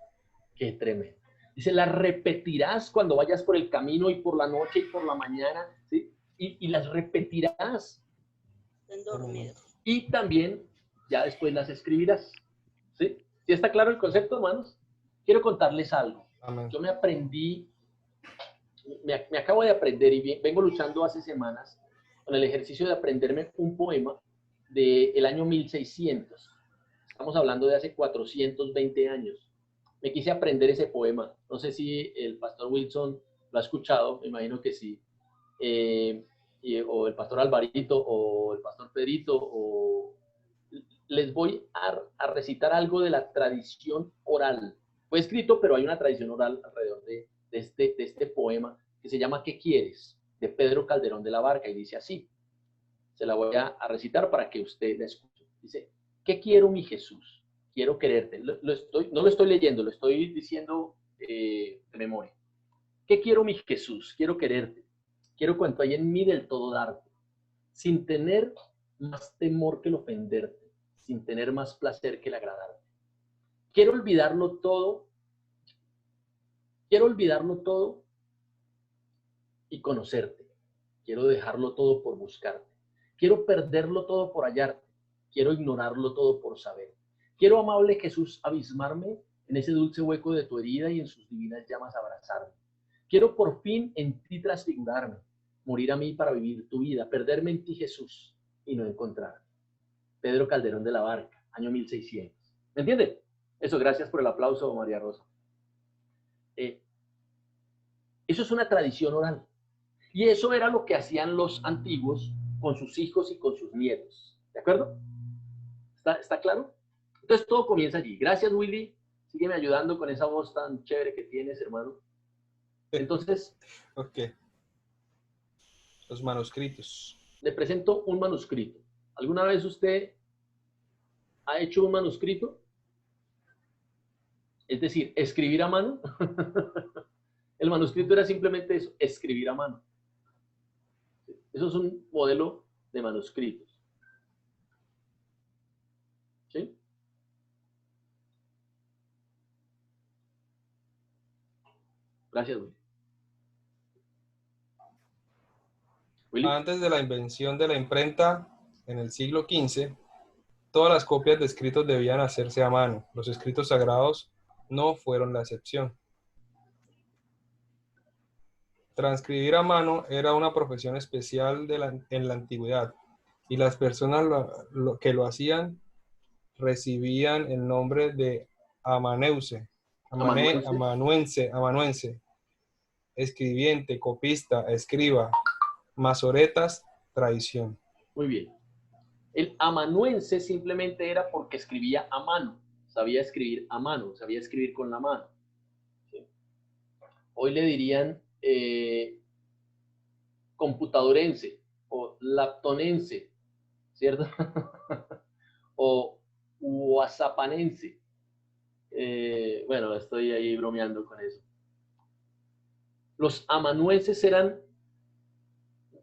Qué tremendo. Dice, las repetirás cuando vayas por el camino y por la noche y por la mañana, ¿sí? Y las repetirás. Están dormidos. Y también, ya después las escribirás. ¿Sí? ¿Sí está claro el concepto, hermanos? Quiero contarles algo. Amén. Yo me aprendí, me acabo de aprender y vengo luchando hace semanas con el ejercicio de aprenderme un poema del año 1600. Estamos hablando de hace 420 años. Me quise aprender ese poema. No sé si el pastor Wilson lo ha escuchado, me imagino que sí. O el pastor Alvarito, o el pastor Pedrito, o... Les voy a recitar algo de la tradición oral. Fue escrito, pero hay una tradición oral alrededor de este poema que se llama ¿Qué quieres?, de Pedro Calderón de la Barca, y dice así. Se la voy a recitar para que usted la escuche. Dice, ¿qué quiero, mi Jesús? Quiero quererte. No lo estoy leyendo, lo estoy diciendo de memoria. ¿Qué quiero, mi Jesús? Quiero quererte. Quiero cuanto hay en mí del todo darte, sin tener más temor que el ofenderte, sin tener más placer que el agradarte. Quiero olvidarlo todo y conocerte. Quiero dejarlo todo por buscarte. Quiero perderlo todo por hallarte. Quiero ignorarlo todo por saber. Quiero, amable Jesús, abismarme en ese dulce hueco de tu herida y en sus divinas llamas abrazarme. Quiero por fin en ti transfigurarme, morir a mí para vivir tu vida, perderme en ti, Jesús, y no encontrarme. Pedro Calderón de la Barca, año 1600. ¿Me entiende? Eso, gracias por el aplauso, María Rosa. Eso es una tradición oral. Y eso era lo que hacían los antiguos con sus hijos y con sus nietos. ¿De acuerdo? ¿Está claro? Entonces todo comienza allí. Gracias, Willy. Sígueme ayudando con esa voz tan chévere que tienes, hermano. Entonces... Ok. Los manuscritos. Le presento un manuscrito. ¿Alguna vez usted ha hecho un manuscrito? Es decir, escribir a mano. El manuscrito era simplemente eso, escribir a mano. Eso es un modelo de manuscritos. ¿Sí? Gracias, Willy. Antes de la invención de la imprenta, en el siglo XV, todas las copias de escritos debían hacerse a mano. Los escritos sagrados no fueron la excepción. Transcribir a mano era una profesión especial en la antigüedad, y las personas que lo hacían recibían el nombre de amanuense, escribiente, copista, escriba, masoretas, tradición. Muy bien. El amanuense simplemente era porque escribía a mano, sabía escribir a mano, sabía escribir con la mano. ¿Sí? Hoy le dirían computadorense o laptonense, ¿cierto? O whatsappanense. Bueno, estoy ahí bromeando con eso. Los amanuenses eran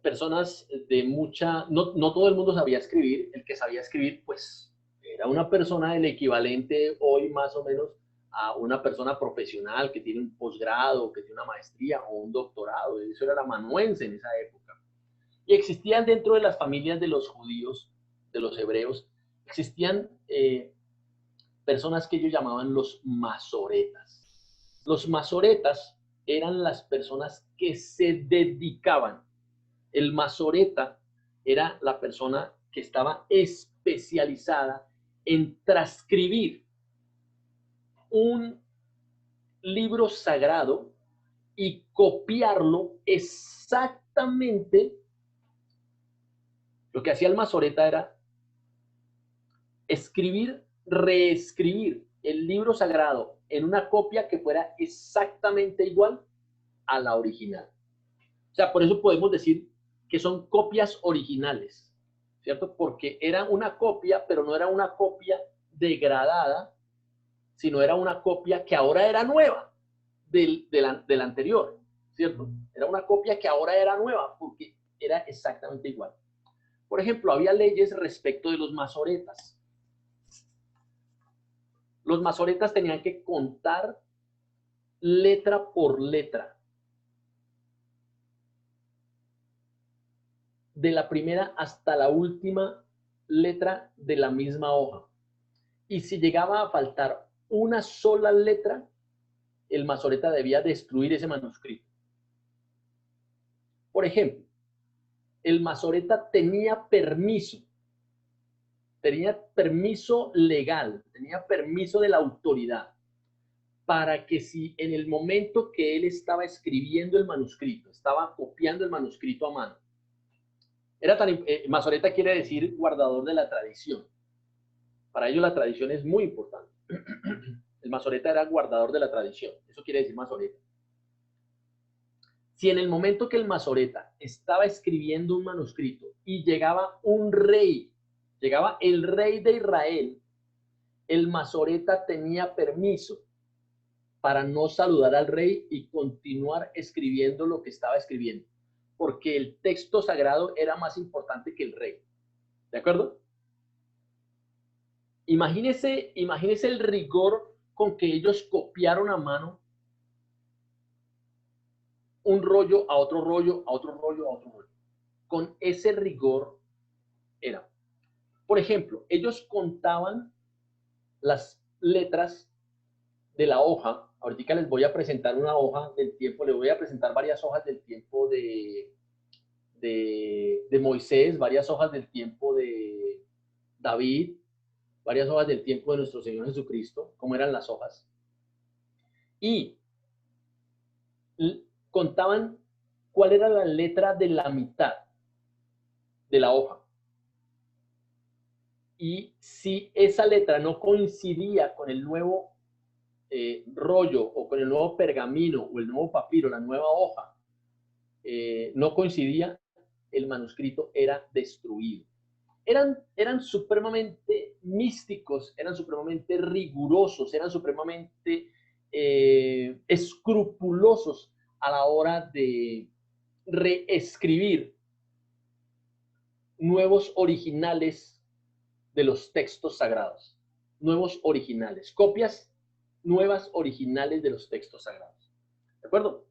personas de mucha... No todo el mundo sabía escribir. El que sabía escribir, pues, era una persona del equivalente hoy más o menos a una persona profesional que tiene un posgrado, que tiene una maestría o un doctorado. Eso era el amanuense en esa época. Y existían dentro de las familias de los judíos, de los hebreos, existían personas que ellos llamaban los masoretas. Los masoretas eran las personas que se dedicaban. El masoreta era la persona que estaba especializada en transcribir un libro sagrado y copiarlo exactamente. Lo que hacía el masoreta era escribir, reescribir el libro sagrado en una copia que fuera exactamente igual a la original. O sea, por eso podemos decir que son copias originales, ¿cierto? Porque era una copia, pero no era una copia degradada, sino era una copia que ahora era nueva del anterior, ¿cierto? Era una copia que ahora era nueva porque era exactamente igual. Por ejemplo, había leyes respecto de los masoretas. Los masoretas tenían que contar letra por letra, de la primera hasta la última letra de la misma hoja. Y si llegaba a faltar una sola letra, el masoreta debía destruir ese manuscrito. Por ejemplo, el masoreta tenía permiso legal, tenía permiso de la autoridad para que si en el momento que él estaba escribiendo el manuscrito, estaba copiando el manuscrito a mano, masoreta quiere decir guardador de la tradición. Para ellos la tradición es muy importante. El masoreta era guardador de la tradición. Eso quiere decir masoreta. Si en el momento que el masoreta estaba escribiendo un manuscrito y llegaba un rey, llegaba el rey de Israel, el masoreta tenía permiso para no saludar al rey y continuar escribiendo lo que estaba escribiendo, porque el texto sagrado era más importante que el rey. ¿De acuerdo? Imagínese el rigor con que ellos copiaron a mano un rollo a otro rollo, a otro rollo, a otro rollo. Con ese rigor era. Por ejemplo, ellos contaban las letras de la hoja. Ahorita les voy a presentar una hoja del tiempo, les voy a presentar varias hojas del tiempo de Moisés, varias hojas del tiempo de David, varias hojas del tiempo de nuestro Señor Jesucristo, cómo eran las hojas. Y contaban cuál era la letra de la mitad de la hoja. Y si esa letra no coincidía con el nuevo rollo o con el nuevo pergamino o el nuevo papiro, la nueva hoja, no coincidía, el manuscrito era destruido. Eran supremamente místicos, eran supremamente rigurosos, eran supremamente escrupulosos a la hora de reescribir nuevos originales de los textos sagrados. Nuevos originales, copias nuevas originales de los textos sagrados. ¿De acuerdo?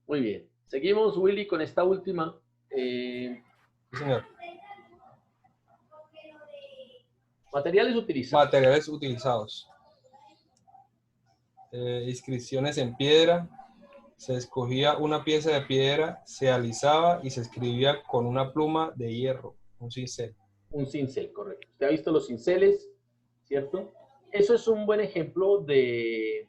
Muy bien. Seguimos, Willy, con esta última. Sí, señor. Materiales utilizados. Materiales utilizados. Inscripciones en piedra. Se escogía una pieza de piedra, se alisaba y se escribía con una pluma de hierro, un cincel. Un cincel, correcto. Usted ha visto los cinceles, ¿cierto? Eso es un buen ejemplo de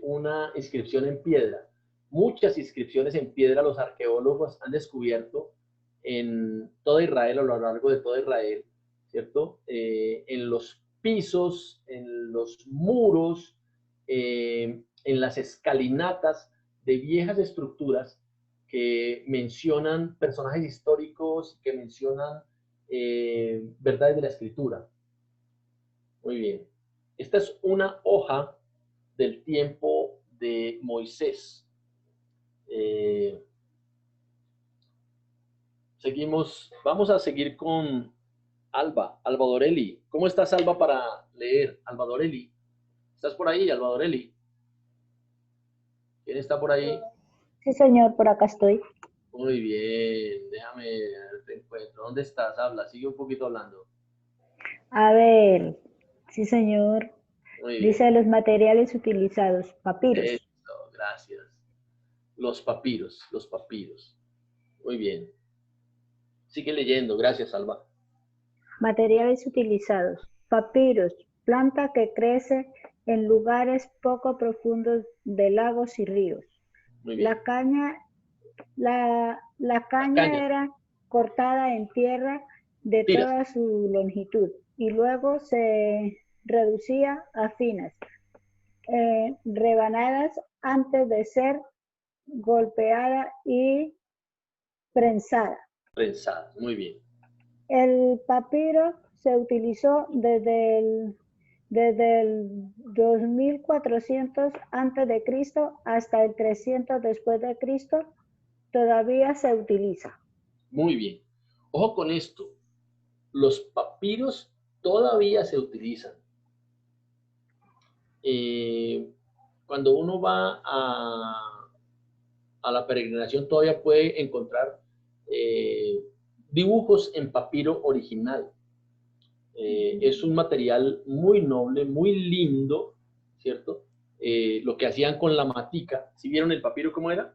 una inscripción en piedra. Muchas inscripciones en piedra los arqueólogos han descubierto en toda Israel, a lo largo de toda Israel, ¿cierto? En los pisos, en los muros, en las escalinatas de viejas estructuras que mencionan personajes históricos, que mencionan verdades de la escritura. Muy bien. Esta es una hoja del tiempo de Moisés. Seguimos, vamos a seguir con Alba Dorelli. ¿Cómo estás, Alba, para leer? Alba Dorelli. ¿Estás por ahí, Alba Dorelli? ¿Quién está por ahí? Sí, señor, por acá estoy. Muy bien, déjame ver, te encuentro. ¿Dónde estás? Habla, sigue un poquito hablando. A ver, sí, señor. Muy bien. Dice los materiales utilizados, papiros. Eso, gracias. Los papiros, los papiros. Muy bien. Sigue leyendo, gracias, Alba. Materiales utilizados, papiros, planta que crece en lugares poco profundos de lagos y ríos. Muy bien. La caña era cortada en tierra de toda su longitud y luego se reducía a finas rebanadas antes de ser golpeada y prensada. Prensada, muy bien. El papiro se utilizó desde el 2400 antes de Cristo hasta el 300 después de Cristo. Todavía se utiliza. Muy bien. Ojo con esto. Los papiros todavía se utilizan. Cuando uno va a la peregrinación todavía puede encontrar dibujos en papiro original. Es un material muy noble, muy lindo, ¿cierto? Lo que hacían con la matica. ¿Sí vieron el papiro cómo era?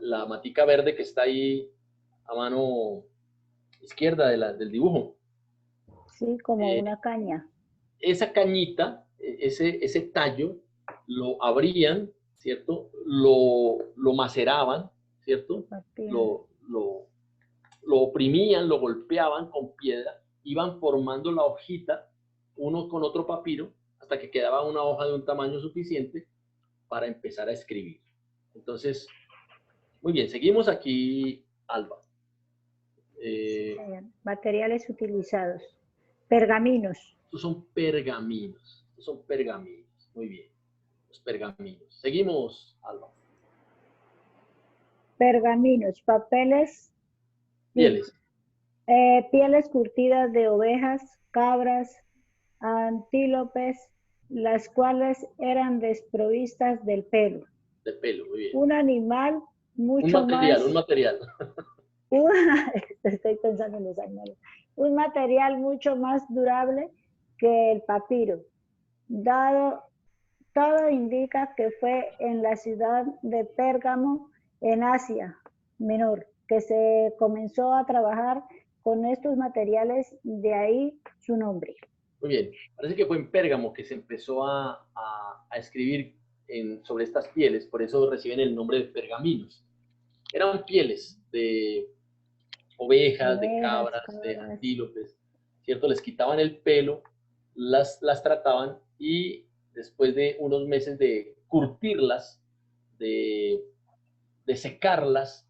La matica verde que está ahí a mano izquierda del dibujo. Sí, como una caña. Esa cañita, ese tallo, lo abrían, ¿cierto? Lo maceraban, ¿cierto? Lo oprimían, lo golpeaban con piedra, iban formando la hojita, uno con otro papiro, hasta que quedaba una hoja de un tamaño suficiente para empezar a escribir. Entonces, muy bien, seguimos aquí, Alba. Materiales utilizados. Pergaminos. Estos son pergaminos. Muy bien. Los pergaminos. Seguimos, Alba. Pergaminos, papeles. Pieles. Pieles curtidas de ovejas, cabras, antílopes, las cuales eran desprovistas del pelo. Del pelo, muy bien. Un animal mucho Un material. Estoy pensando en los animales. Un material mucho más durable que el papiro. Todo indica que fue en la ciudad de Pérgamo, en Asia Menor, que se comenzó a trabajar con estos materiales, de ahí su nombre. Muy bien, parece que fue en Pérgamo que se empezó a escribir sobre estas pieles, por eso reciben el nombre de pergaminos. Eran pieles de ovejas, de cabras, de antílopes, ¿cierto? Les quitaban el pelo, las trataban y después de unos meses de curtirlas, de secarlas,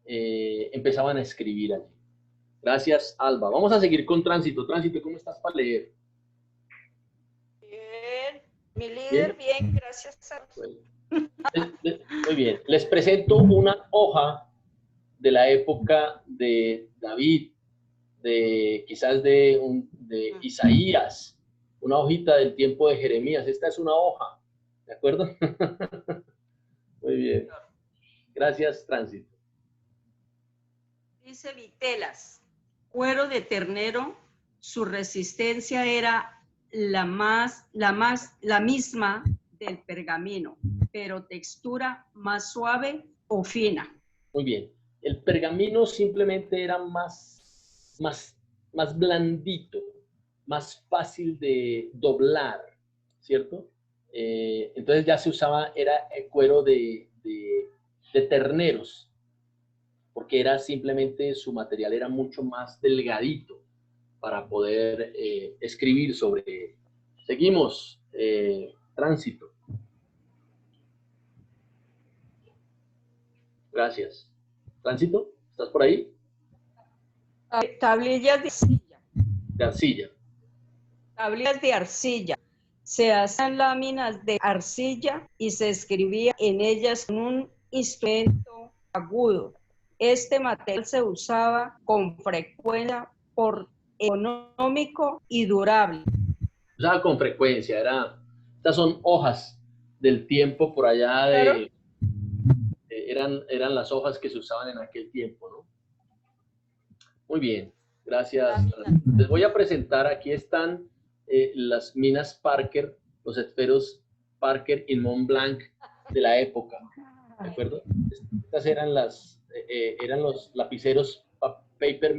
empezaban a escribir allí. Gracias, Alba. Vamos a seguir con Tránsito. Tránsito, ¿cómo estás para leer? Bien, mi líder, bien, gracias. Muy bien. Les presento una hoja de la época de David, quizás de Isaías, una hojita del tiempo de Jeremías. Esta es una hoja, ¿de acuerdo? Muy bien. Gracias, Tránsito. Dice Vitelas, cuero de ternero, su resistencia era la misma del pergamino, pero textura más suave o fina. Muy bien. El pergamino simplemente era más blandito, más fácil de doblar, ¿cierto? Entonces ya se usaba, era el cuero de terneros, porque era simplemente, su material era mucho más delgadito para poder escribir sobre él. Seguimos, Tránsito. Gracias. Tránsito, ¿estás por ahí? Tablillas de arcilla. De arcilla. Tablillas de arcilla. Se hacían láminas de arcilla y se escribía en ellas con un instrumento agudo. Este material se usaba con frecuencia por económico y durable. Usaba con frecuencia, estas son hojas del tiempo por allá de... Eran las hojas que se usaban en aquel tiempo, ¿no? Muy bien, gracias. Les voy a presentar, aquí están las minas Parker, los esferos Parker y Mont Blanc de la época, ¿de acuerdo? Estas eran los lapiceros Paper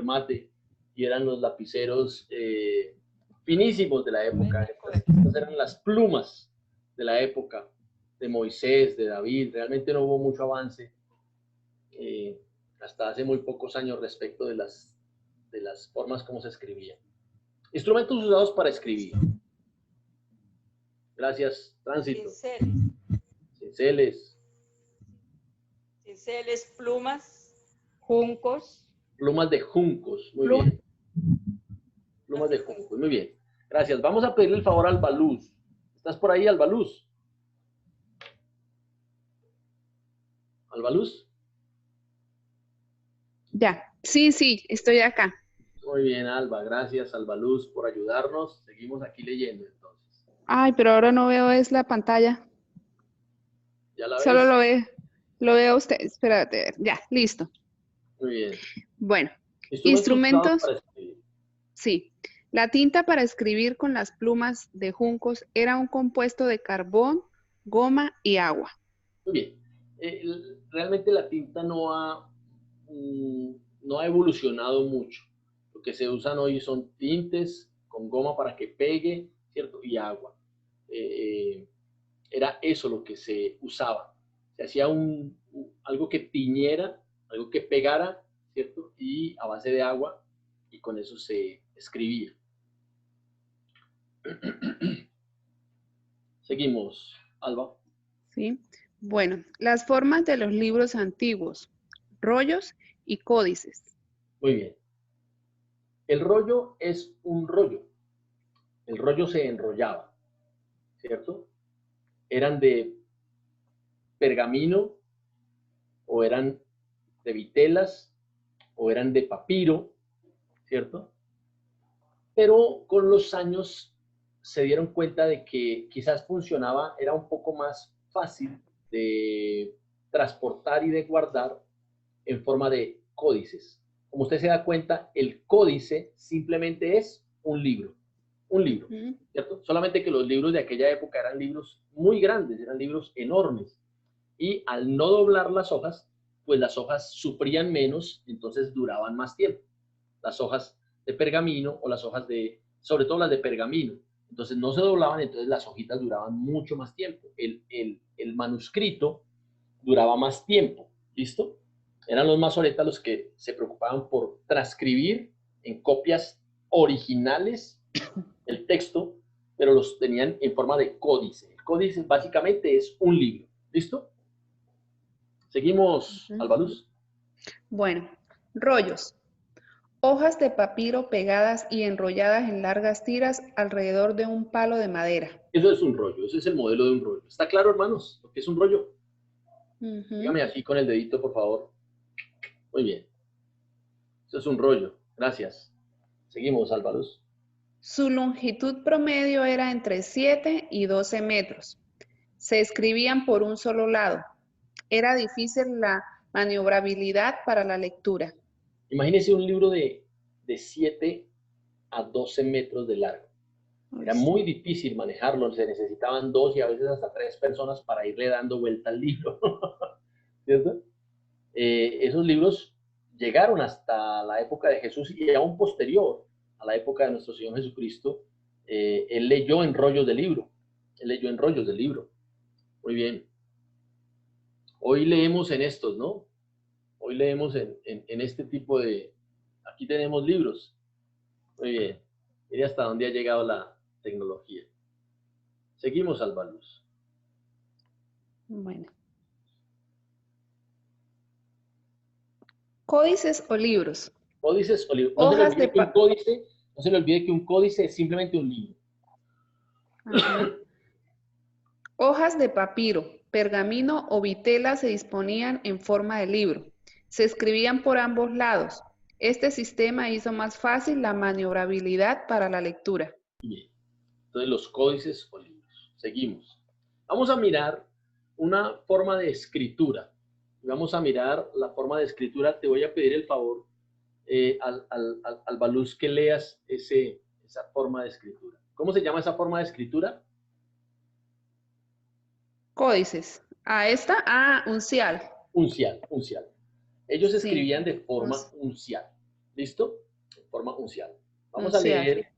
Mate, y eran los lapiceros finísimos de la época. Estas eran las plumas de la época, de Moisés, de David. Realmente no hubo mucho avance hasta hace muy pocos años respecto de las formas como se escribía. Instrumentos usados para escribir. Gracias, Tránsito. Cinceles. Cinceles, plumas, juncos. Plumas de juncos, muy bien. Plumas de juncos, muy bien. Gracias. Vamos a pedirle el favor al Baluz. ¿Estás por ahí, Albaluz? ¿Albaluz? Ya, sí, estoy acá. Muy bien, Alba. Gracias, Albaluz, por ayudarnos. Seguimos aquí leyendo, entonces. Ay, pero ahora no veo es la pantalla. ¿Ya la ves? Solo lo veo a usted. Espérate, ya, listo. Muy bien. Bueno, Instrumentos para escribir. Sí. La tinta para escribir con las plumas de juncos era un compuesto de carbón, goma y agua. Muy bien. Realmente la tinta no ha evolucionado mucho. Lo que se usan hoy son tintes con goma para que pegue, ¿cierto? Y agua. Era eso lo que se usaba. Se hacía algo que tiñera, algo que pegara, ¿cierto? Y a base de agua, y con eso se escribía. Seguimos, Alba. Sí. Bueno, las formas de los libros antiguos, rollos y códices. Muy bien. El rollo es un rollo. El rollo se enrollaba, ¿cierto? Eran de pergamino, o eran de vitelas, o eran de papiro, ¿cierto? Pero con los años se dieron cuenta de que quizás funcionaba, era un poco más fácil de transportar y de guardar en forma de códices. Como usted se da cuenta, el códice simplemente es un libro, ¿cierto? Solamente que los libros de aquella época eran libros muy grandes, eran libros enormes, y al no doblar las hojas, pues las hojas sufrían menos, entonces duraban más tiempo. Las hojas de pergamino, o las hojas sobre todo las de pergamino, entonces no se doblaban, entonces las hojitas duraban mucho más tiempo. El manuscrito duraba más tiempo, ¿listo? Eran los masoretas los que se preocupaban por transcribir en copias originales el texto, pero los tenían en forma de códice. El códice básicamente es un libro, ¿listo? Seguimos, Albaluz. Bueno, rollos. Hojas de papiro pegadas y enrolladas en largas tiras alrededor de un palo de madera. Eso es un rollo, ese es el modelo de un rollo. ¿Está claro, hermanos, lo que es un rollo? Dígame así con el dedito, por favor. Muy bien. Eso es un rollo. Gracias. Seguimos, Albaluz. Su longitud promedio era entre 7 y 12 metros. Se escribían por un solo lado. Era difícil la maniobrabilidad para la lectura. Imagínese un libro de 7 a 12 metros de largo. Era muy difícil manejarlo, se necesitaban 2 y a veces hasta 3 personas para irle dando vuelta al libro, ¿cierto? Esos libros llegaron hasta la época de Jesús y aún posterior a la época de nuestro Señor Jesucristo. Él leyó en rollos de libro, Muy bien. Hoy leemos en estos, ¿no? Hoy leemos en este tipo de... Aquí tenemos libros. Muy bien. Mire hasta dónde ha llegado la tecnología. Seguimos, Alba Luz. Bueno. Códices o libros. Códices o libros. No se le Hojas olvide de que un códice, no se le olvide que un códice es simplemente un libro. Ajá. Hojas de papiro, pergamino o vitela se disponían en forma de libro. Se escribían por ambos lados. Este sistema hizo más fácil la maniobrabilidad para la lectura. Bien. Entonces, los códices o libros. Seguimos. Vamos a mirar una forma de escritura. Vamos a mirar la forma de escritura. Te voy a pedir el favor, Alba Luz, que leas esa forma de escritura. ¿Cómo se llama esa forma de escritura? Códices. Uncial. Uncial. Ellos Sí. escribían de forma uncial. ¿Listo? De forma uncial. Vamos a Uncial. leer.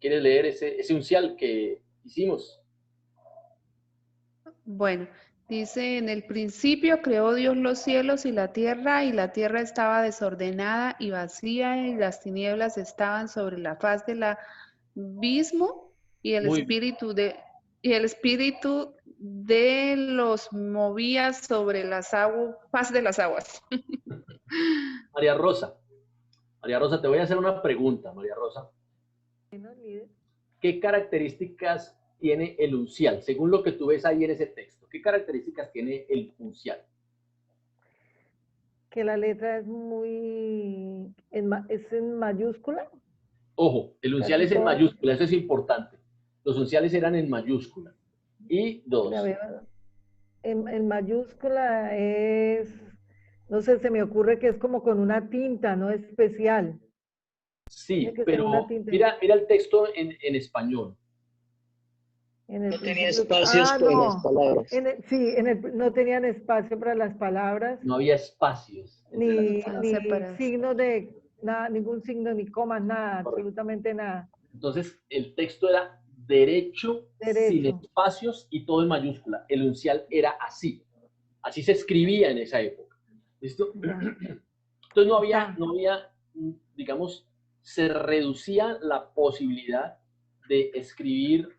¿Quieres leer ese uncial que hicimos? Bueno, dice, en el principio creó Dios los cielos y la tierra estaba desordenada y vacía, y las tinieblas estaban sobre la faz del abismo, y el Muy espíritu de los movía sobre las faz de las aguas. María Rosa, te voy a hacer una pregunta, María Rosa. ¿Qué características tiene el uncial? Según lo que tú ves ahí en ese texto, ¿qué características tiene el uncial? Que la letra es es en mayúscula. Ojo, el uncial Casi es en todas. mayúscula, eso es importante. Los unciales eran en mayúscula. Y dos. En mayúscula es, no sé, se me ocurre que es como con una tinta, ¿no? Especial. Sí, Tiene que ser pero una tinta. mira el texto en español. No tenía espacios para las palabras. No tenían espacio para las palabras. No había espacios. Ni separados. signos de nada, ningún signo, ni comas, nada, absolutamente nada. Entonces, el texto era derecho, sin espacios y todo en mayúscula. El uncial era así. Así se escribía en esa época. ¿Listo? Entonces no había, digamos, se reducía la posibilidad de escribir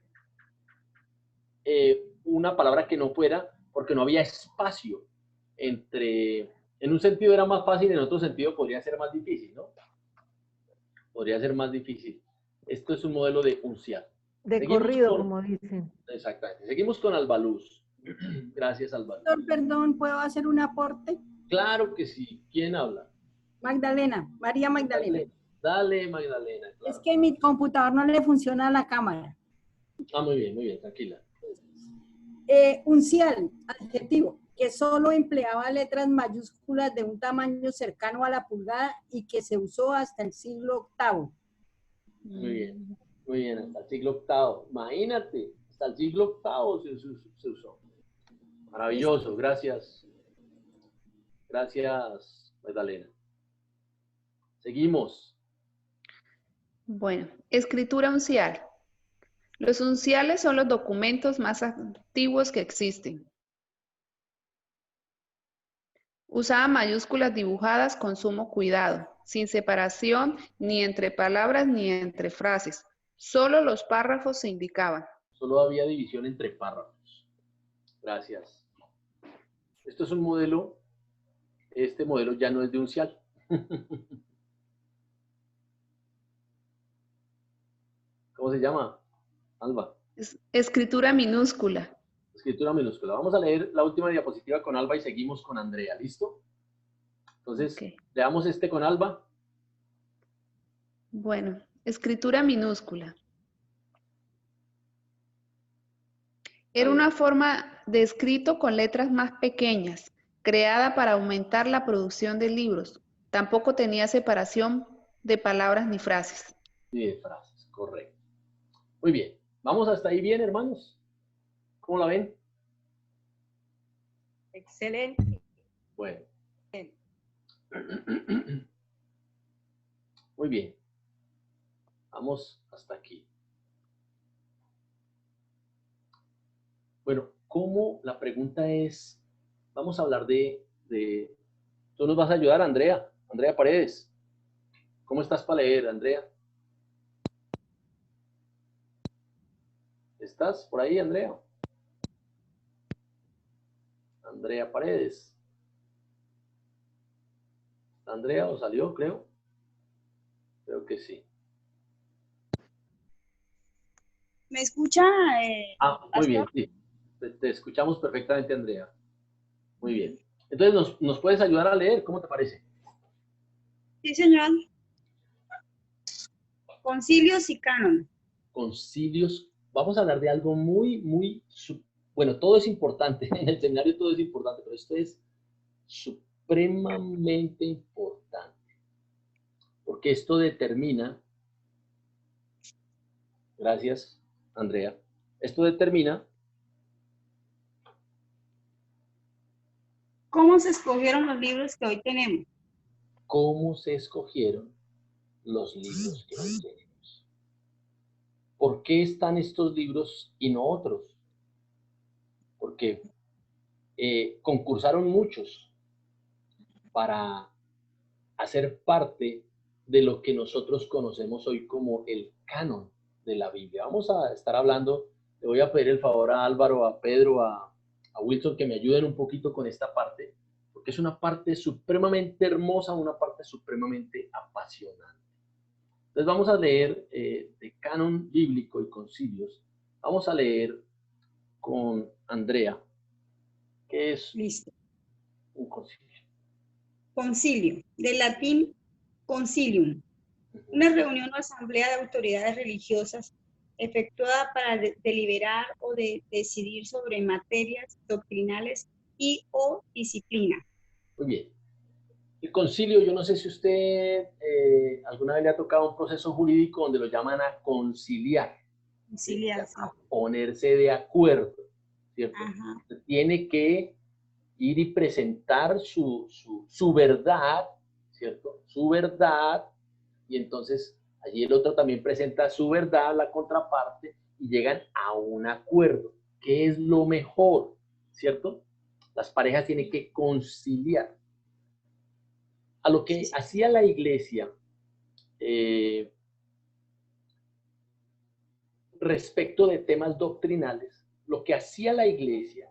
una palabra que no fuera, porque no había espacio entre, en un sentido era más fácil, en otro sentido podría ser más difícil, ¿no? Podría ser más difícil. Esto es un modelo de uncial. De corrido, como dicen. Exactamente. Seguimos con Alba Luz. Gracias, Alba Luz. Doctor, perdón, ¿puedo hacer un aporte? Claro que sí. ¿Quién habla? Magdalena, María Magdalena. Dale, Magdalena. Claro. Es que mi computador no le funciona la cámara. Ah, muy bien, tranquila. Uncial, adjetivo, que solo empleaba letras mayúsculas de un tamaño cercano a la pulgada y que se usó hasta el siglo VIII. Muy bien, hasta el siglo VIII. Imagínate, hasta el siglo VIII se usó. Maravilloso, gracias. Gracias, Magdalena. Seguimos. Bueno, escritura uncial. Los unciales son los documentos más antiguos que existen. Usaban mayúsculas dibujadas con sumo cuidado, sin separación ni entre palabras ni entre frases. Solo los párrafos se indicaban. Solo había división entre párrafos. Gracias. Esto es un modelo, este modelo ya no es de uncial. ¿Cómo se llama, Alba? Escritura minúscula. Escritura minúscula. Vamos a leer la última diapositiva con Alba y seguimos con Andrea. ¿Listo? Entonces, leamos este con Alba. Bueno, escritura minúscula. Era una forma de escrito con letras más pequeñas, creada para aumentar la producción de libros. Tampoco tenía separación de palabras ni frases. Sí, de frases, correcto. Muy bien. ¿Vamos hasta ahí bien, hermanos? ¿Cómo la ven? Excelente. Bueno. Muy bien. Vamos hasta aquí. Bueno, ¿cómo? La pregunta es, vamos a hablar de tú nos vas a ayudar, Andrea Paredes. ¿Cómo estás para leer, Andrea? ¿Estás por ahí, Andrea? Andrea Paredes. ¿Andrea o salió, creo? Creo que sí. ¿Me escucha? Muy bien, Pastor? sí. Te escuchamos perfectamente, Andrea. Muy bien. Entonces, ¿nos puedes ayudar a leer? ¿Cómo te parece? Sí, señor. Concilios y canon. Concilios. Vamos a hablar de algo bueno, todo es importante. En el seminario todo es importante, pero esto es supremamente importante. Porque esto determina, gracias, Andrea, esto determina ¿Cómo se escogieron los libros que hoy tenemos? cómo se escogieron los libros que hoy tenemos. ¿Por qué están estos libros y no otros? Porque concursaron muchos para hacer parte de lo que nosotros conocemos hoy como el canon de la Biblia. Vamos a estar hablando, le voy a pedir el favor a Álvaro, a Pedro, a Wilson que me ayuden un poquito con esta parte, porque es una parte supremamente hermosa, una parte supremamente apasionante. Entonces vamos a leer de canon bíblico y concilios. Vamos a leer con Andrea, que es Listo. un concilio. Concilio, del latín concilium, una reunión o asamblea de autoridades religiosas efectuada para deliberar o decidir sobre materias doctrinales y o disciplina. Muy bien. El concilio, yo no sé si usted alguna vez le ha tocado un proceso jurídico donde lo llaman a conciliar. Conciliar. A ponerse de acuerdo, ¿cierto? Ajá. Usted tiene que ir y presentar su verdad, ¿cierto? Su verdad, y entonces allí el otro también presenta su verdad, la contraparte, y llegan a un acuerdo. ¿Qué es lo mejor? ¿Cierto? Las parejas tienen que conciliar. A lo que hacía la iglesia respecto de temas doctrinales, lo que hacía la iglesia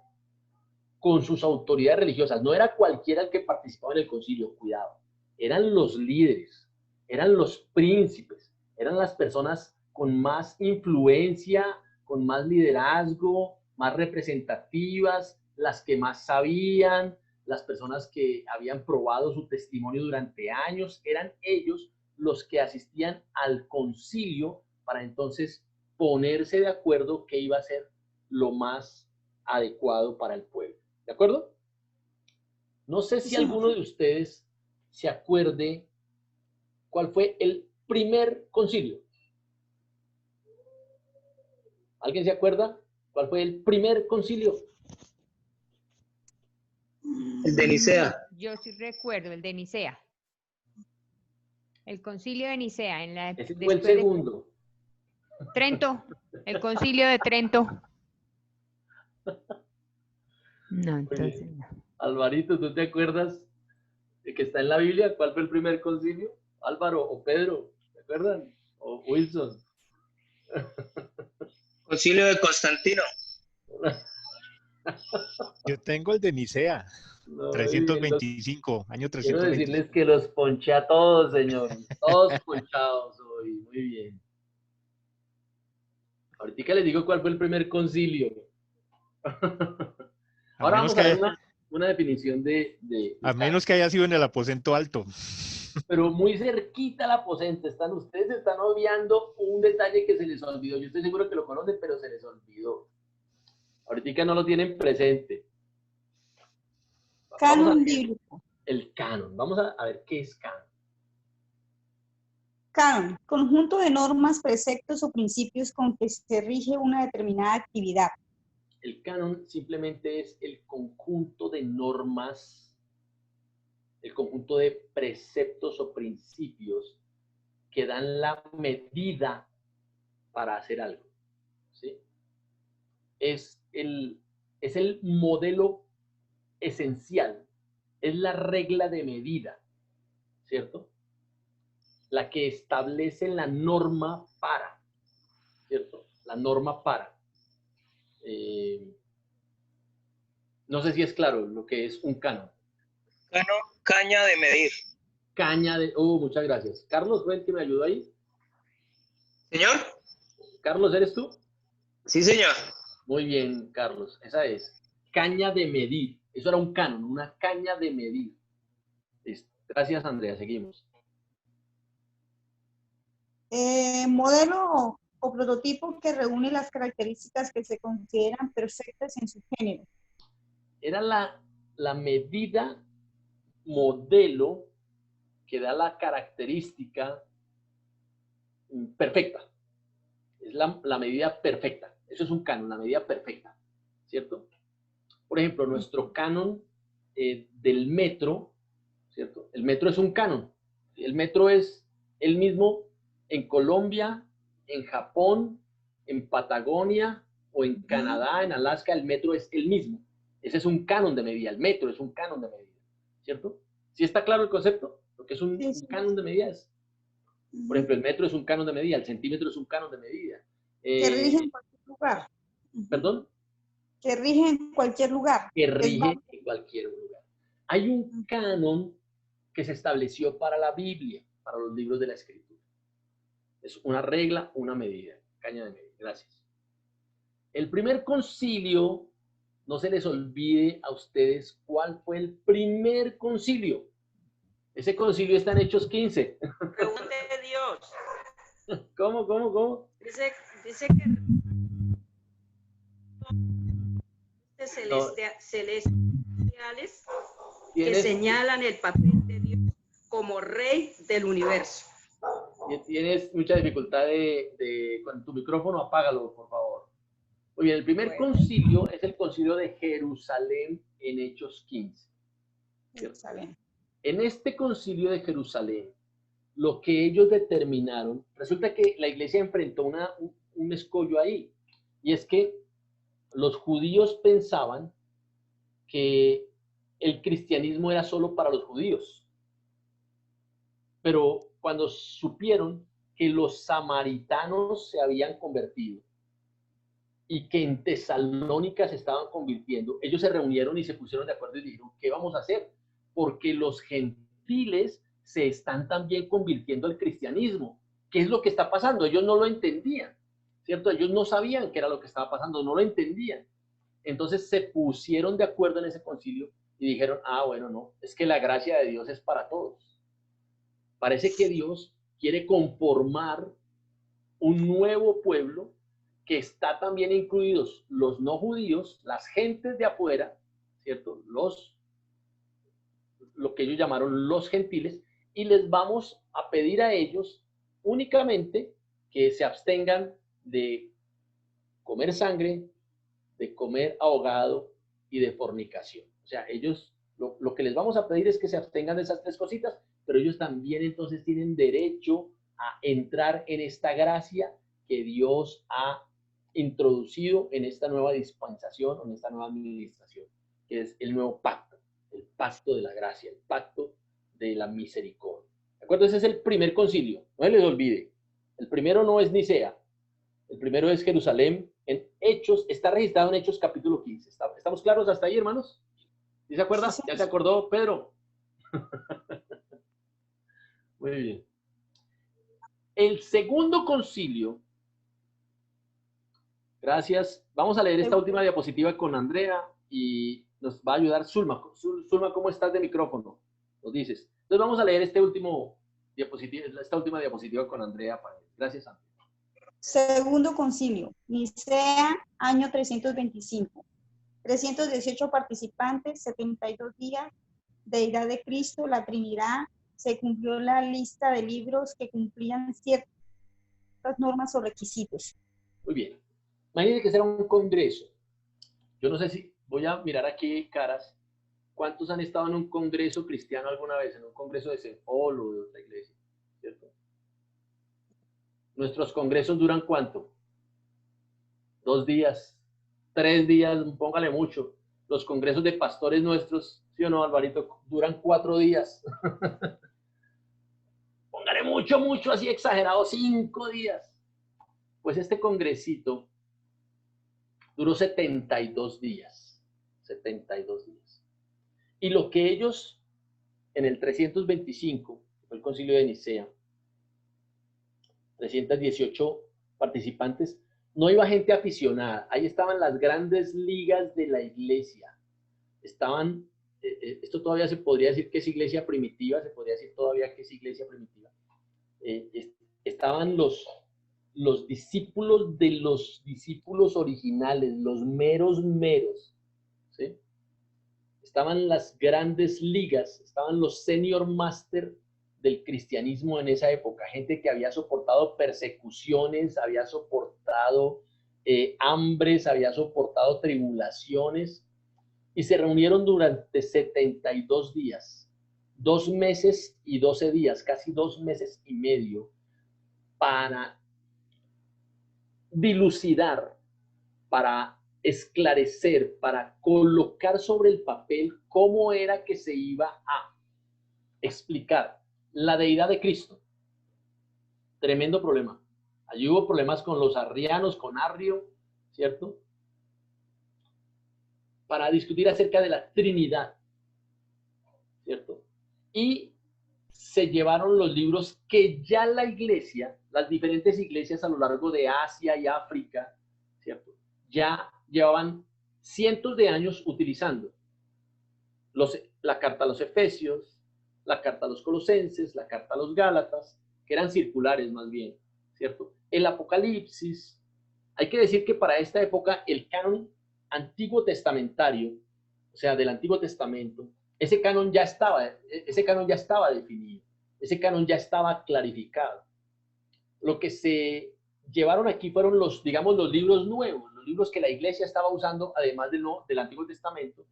con sus autoridades religiosas, no era cualquiera el que participaba en el concilio, cuidado, eran los líderes, eran los príncipes, eran las personas con más influencia, con más liderazgo, más representativas, las que más sabían, las personas que habían probado su testimonio durante años, eran ellos los que asistían al concilio para entonces ponerse de acuerdo qué iba a ser lo más adecuado para el pueblo. ¿De acuerdo? No sé si alguno de ustedes se acuerde cuál fue el primer concilio. ¿Alguien se acuerda cuál fue el primer concilio? El de Nicea. Yo sí recuerdo, el de Nicea. El concilio de Nicea. Ese fue el segundo. Trento, el concilio de Trento. No, entonces no. Alvarito, ¿tú te acuerdas de que está en la Biblia? ¿Cuál fue el primer concilio? Álvaro o Pedro, ¿se acuerdan? O Wilson. Concilio de Constantino. Yo tengo el de Nicea, No, 325, año 325. Quiero decirles que los ponché a todos, señor. Todos ponchados hoy. Muy bien. Ahorita les digo cuál fue el primer concilio. Ahora vamos a ver una definición de a menos que haya sido en el aposento alto. Pero muy cerquita al aposento. Ustedes están obviando un detalle que se les olvidó. Yo estoy seguro que lo conocen, pero se les olvidó. Ahorita no lo tienen presente. Canon bíblico. El canon. Vamos a ver qué es canon. Canon, conjunto de normas, preceptos o principios con que se rige una determinada actividad. El canon simplemente es el conjunto de normas, el conjunto de preceptos o principios que dan la medida para hacer algo, ¿sí? Es el modelo esencial, es la regla de medida, ¿cierto? La que establece la norma para, ¿cierto? La norma para. No sé si es claro lo que es un canon. Caña de medir. Caña de... muchas gracias. Carlos, ¿fue el que me ayudó ahí? ¿Señor? Carlos, ¿eres tú? Sí, señor. Muy bien, Carlos. Esa es. Caña de medir. Eso era un canon, una caña de medir. Gracias, Andrea. Seguimos. Modelo o prototipo que reúne las características que se consideran perfectas en su género. Era la medida modelo que da la característica perfecta. Es la medida perfecta. Eso es un canon, la medida perfecta, ¿cierto? Por ejemplo, nuestro canon del metro, ¿cierto? El metro es un canon. El metro es el mismo en Colombia, en Japón, en Patagonia o en Canadá, en Alaska. El metro es el mismo. Ese es un canon de medida. El metro es un canon de medida, ¿cierto? ¿Sí está claro el concepto? Lo que es un canon de medidas. Por ejemplo, el metro es un canon de medida, el centímetro es un canon de medida. Que rige en cualquier lugar. ¿Perdón? Que rige en cualquier lugar. Que rige en cualquier lugar. Hay un canon que se estableció para la Biblia, para los libros de la Escritura. Es una regla, una medida. Caña de medida. Gracias. El primer concilio, no se les olvide a ustedes cuál fue el primer concilio. Ese concilio está en Hechos 15. Pregunte de Dios. ¿Cómo? Dice que celestiales que señalan el papel de Dios como rey del universo. Tienes mucha dificultad con tu micrófono, apágalo, por favor. Muy bien, el primer concilio es el concilio de Jerusalén en Hechos 15. Jerusalén. En este concilio de Jerusalén, lo que ellos determinaron, resulta que la iglesia enfrentó un escollo ahí, y es que los judíos pensaban que el cristianismo era solo para los judíos, pero cuando supieron que los samaritanos se habían convertido y que en Tesalónica se estaban convirtiendo, ellos se reunieron y se pusieron de acuerdo y dijeron, ¿qué vamos a hacer? Porque los gentiles se están también convirtiendo al cristianismo. ¿Qué es lo que está pasando? Ellos no lo entendían, ¿cierto? Ellos no sabían qué era lo que estaba pasando, no lo entendían. Entonces se pusieron de acuerdo en ese concilio y dijeron, bueno, no, es que la gracia de Dios es para todos. Parece que Dios quiere conformar un nuevo pueblo que está también incluidos los no judíos, las gentes de afuera, ¿cierto? Lo que ellos llamaron los gentiles, y les vamos a pedir a ellos únicamente que se abstengan de comer sangre, de comer ahogado y de fornicación. O sea, ellos, lo que les vamos a pedir es que se abstengan de esas tres cositas, pero ellos también entonces tienen derecho a entrar en esta gracia que Dios ha introducido en esta nueva dispensación, en esta nueva administración, que es el nuevo pacto, el pacto de la gracia, el pacto de la misericordia. ¿De acuerdo? Ese es el primer concilio, no se les olvide. El primero no es Nicea, el primero es Jerusalén, en Hechos, está registrado en Hechos capítulo 15. ¿Estamos claros hasta ahí, hermanos? ¿Sí se acuerda? ¿Ya se acordó, Pedro? Muy bien. El segundo concilio, gracias. Vamos a leer esta última diapositiva con Andrea y nos va a ayudar Zulma. Zulma, ¿cómo estás de micrófono? Nos dices. Entonces vamos a leer esta última diapositiva con Andrea. Gracias, Andrea. Segundo concilio, Nicea, año 325. 318 participantes, 72 días, deidad de Cristo, la Trinidad. Se cumplió la lista de libros que cumplían ciertas normas o requisitos. Muy bien. Imagínense que será un congreso. Yo no sé si voy a mirar aquí caras. ¿Cuántos han estado en un congreso cristiano alguna vez? En un congreso de Cepol o de otra iglesia, ¿cierto? ¿Nuestros congresos duran cuánto? 2 días, 3 días, póngale mucho. Los congresos de pastores nuestros, ¿sí o no, Alvarito? Duran 4 días. Póngale mucho, así exagerado, 5 días. Pues este congresito Duró 72 días. 72 días. Y lo que ellos, en el 325, que fue el concilio de Nicea, 318 participantes, no iba gente aficionada. Ahí estaban las grandes ligas de la iglesia. Estaban, esto todavía se podría decir que es iglesia primitiva, se podría decir todavía que es iglesia primitiva. Estaban los discípulos de los discípulos originales, los meros, ¿sí? Estaban las grandes ligas, estaban los senior master del cristianismo en esa época, gente que había soportado persecuciones, había soportado hambres, había soportado tribulaciones, y se reunieron durante 72 días, 2 meses y 12 días, casi 2 meses y medio, para dilucidar, para esclarecer, para colocar sobre el papel cómo era que se iba a explicar la deidad de Cristo. Tremendo problema. Allí hubo problemas con los arrianos, con Arrio, ¿cierto? Para discutir acerca de la Trinidad, ¿cierto? Y se llevaron los libros que ya la iglesia, las diferentes iglesias a lo largo de Asia y África, ¿cierto? Ya llevaban cientos de años utilizando. La carta a los Efesios, la carta a los Colosenses, la carta a los Gálatas, que eran circulares más bien, ¿cierto? El Apocalipsis. Hay que decir que para esta época el canon antiguo testamentario, o sea, del Antiguo Testamento, ese canon ya estaba definido, ese canon ya estaba clarificado. Lo que se llevaron aquí fueron los libros nuevos, los libros que la iglesia estaba usando, además del Antiguo Testamento,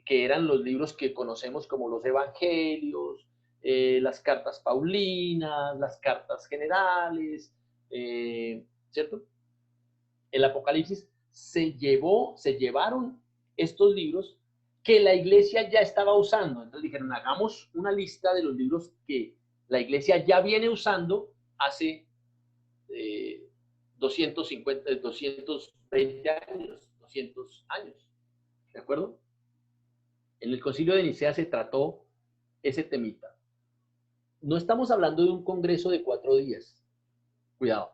que eran los libros que conocemos como los evangelios, las cartas paulinas, las cartas generales, ¿cierto? El Apocalipsis se llevaron estos libros que la iglesia ya estaba usando. Entonces dijeron, hagamos una lista de los libros que la iglesia ya viene usando hace 220 años, 200 años. ¿De acuerdo? En el concilio de Nicea se trató ese temita. No estamos hablando de un congreso de 4 días. Cuidado.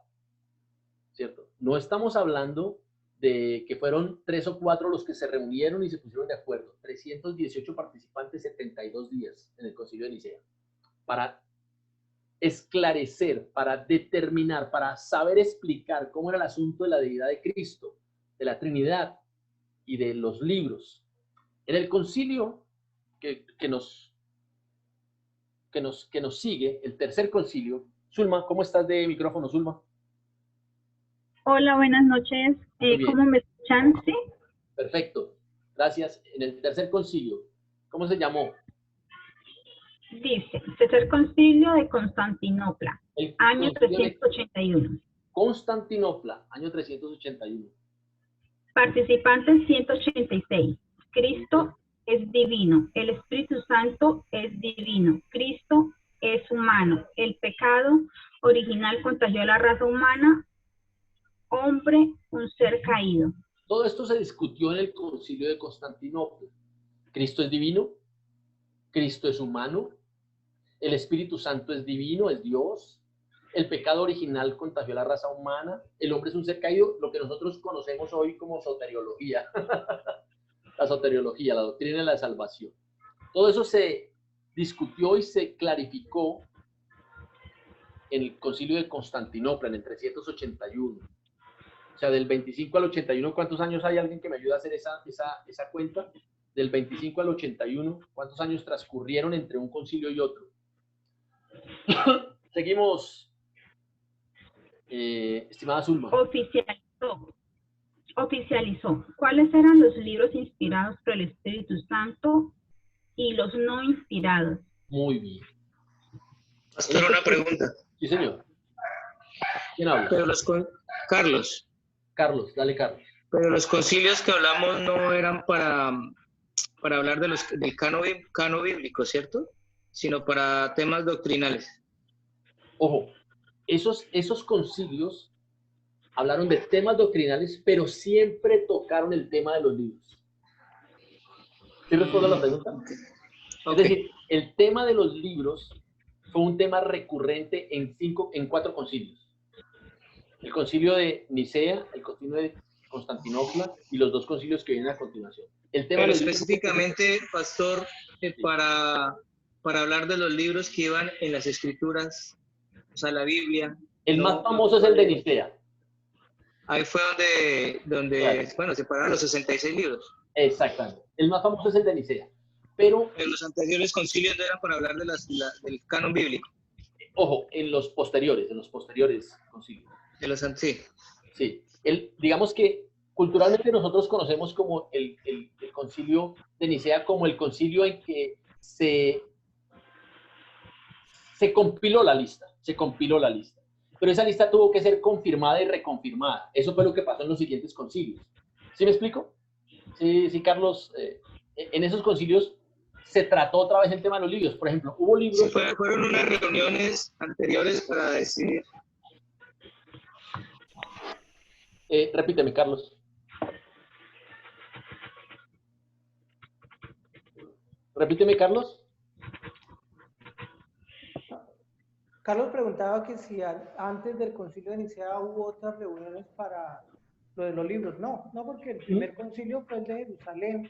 ¿Cierto? No estamos hablando de que fueron 3 o 4 los que se reunieron y se pusieron de acuerdo. 318 participantes, 72 días en el concilio de Nicea. Para esclarecer, para determinar, para saber explicar cómo era el asunto de la deidad de Cristo, de la Trinidad y de los libros. En el concilio que nos sigue, el tercer concilio, Zulma, ¿cómo estás de micrófono, Zulma? Hola, buenas noches. ¿Cómo me escuchan? ¿Sí? Perfecto, gracias. En el tercer concilio, ¿cómo se llamó? Dice, tercer concilio de Constantinopla, año 381. Constantinopla, año 381. Participantes 186. Cristo es divino, el Espíritu Santo es divino, Cristo es humano, el pecado original contagió a la raza humana, hombre, un ser caído. Todo esto se discutió en el concilio de Constantinopla. Cristo es divino, Cristo es humano, el Espíritu Santo es divino, es Dios, el pecado original contagió a la raza humana, el hombre es un ser caído, lo que nosotros conocemos hoy como soteriología. La soteriología, la doctrina de la salvación. Todo eso se discutió y se clarificó en el concilio de Constantinopla, en el 381. O sea, del 25 al 81, ¿cuántos años hay? ¿Alguien que me ayude a hacer esa cuenta? Del 25 al 81, ¿cuántos años transcurrieron entre un concilio y otro? Seguimos, estimada Zulma. Oficializó cuáles eran los libros inspirados por el Espíritu Santo y los no inspirados. Muy bien. Pastor, una pregunta. Sí, señor. ¿Quién habla? Pero Carlos. Carlos, dale, Carlos. Pero los concilios que hablamos no eran para hablar del canon bíblico, ¿cierto? Sino para temas doctrinales. Ojo, esos concilios hablaron de temas doctrinales, pero siempre tocaron el tema de los libros. ¿Sí respondo a la pregunta? Es decir, el tema de los libros fue un tema recurrente en 4 concilios. El concilio de Nicea, el concilio de Constantinopla y los 2 concilios que vienen a continuación. El tema Pero de los específicamente, pastor, para hablar de los libros que iban en las escrituras, o sea, la Biblia. El más famoso es el de Nicea. Ahí fue donde Claro. bueno, separaron los 66 libros. Exactamente. El más famoso es el de Nicea. Pero En los anteriores concilios no eran para hablar de del canon bíblico. ojo, en los posteriores concilios. Sí. Sí. Digamos que culturalmente nosotros conocemos como el concilio de Nicea como el concilio en que se compiló la lista. Pero esa lista tuvo que ser confirmada y reconfirmada. Eso fue lo que pasó en los siguientes concilios. ¿Sí me explico? Sí, Carlos. En esos concilios se trató otra vez el tema de los libros. Por ejemplo, hubo libros... Sí, fueron unas reuniones anteriores para decidir. Repíteme, Carlos. Repíteme, Carlos. Carlos preguntaba que si antes del concilio de Nicea hubo otras reuniones para lo de los libros. No, porque el primer concilio fue el de Jerusalén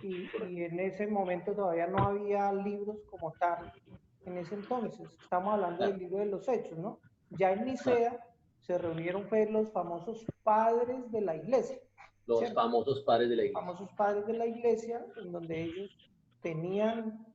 y en ese momento todavía no había libros como tal. En ese entonces, estamos hablando del libro de los Hechos, ¿no? Ya en Nicea se reunieron los famosos padres de la iglesia. Los ¿cierto? famosos padres de la iglesia. Famosos padres de la iglesia, en donde ellos tenían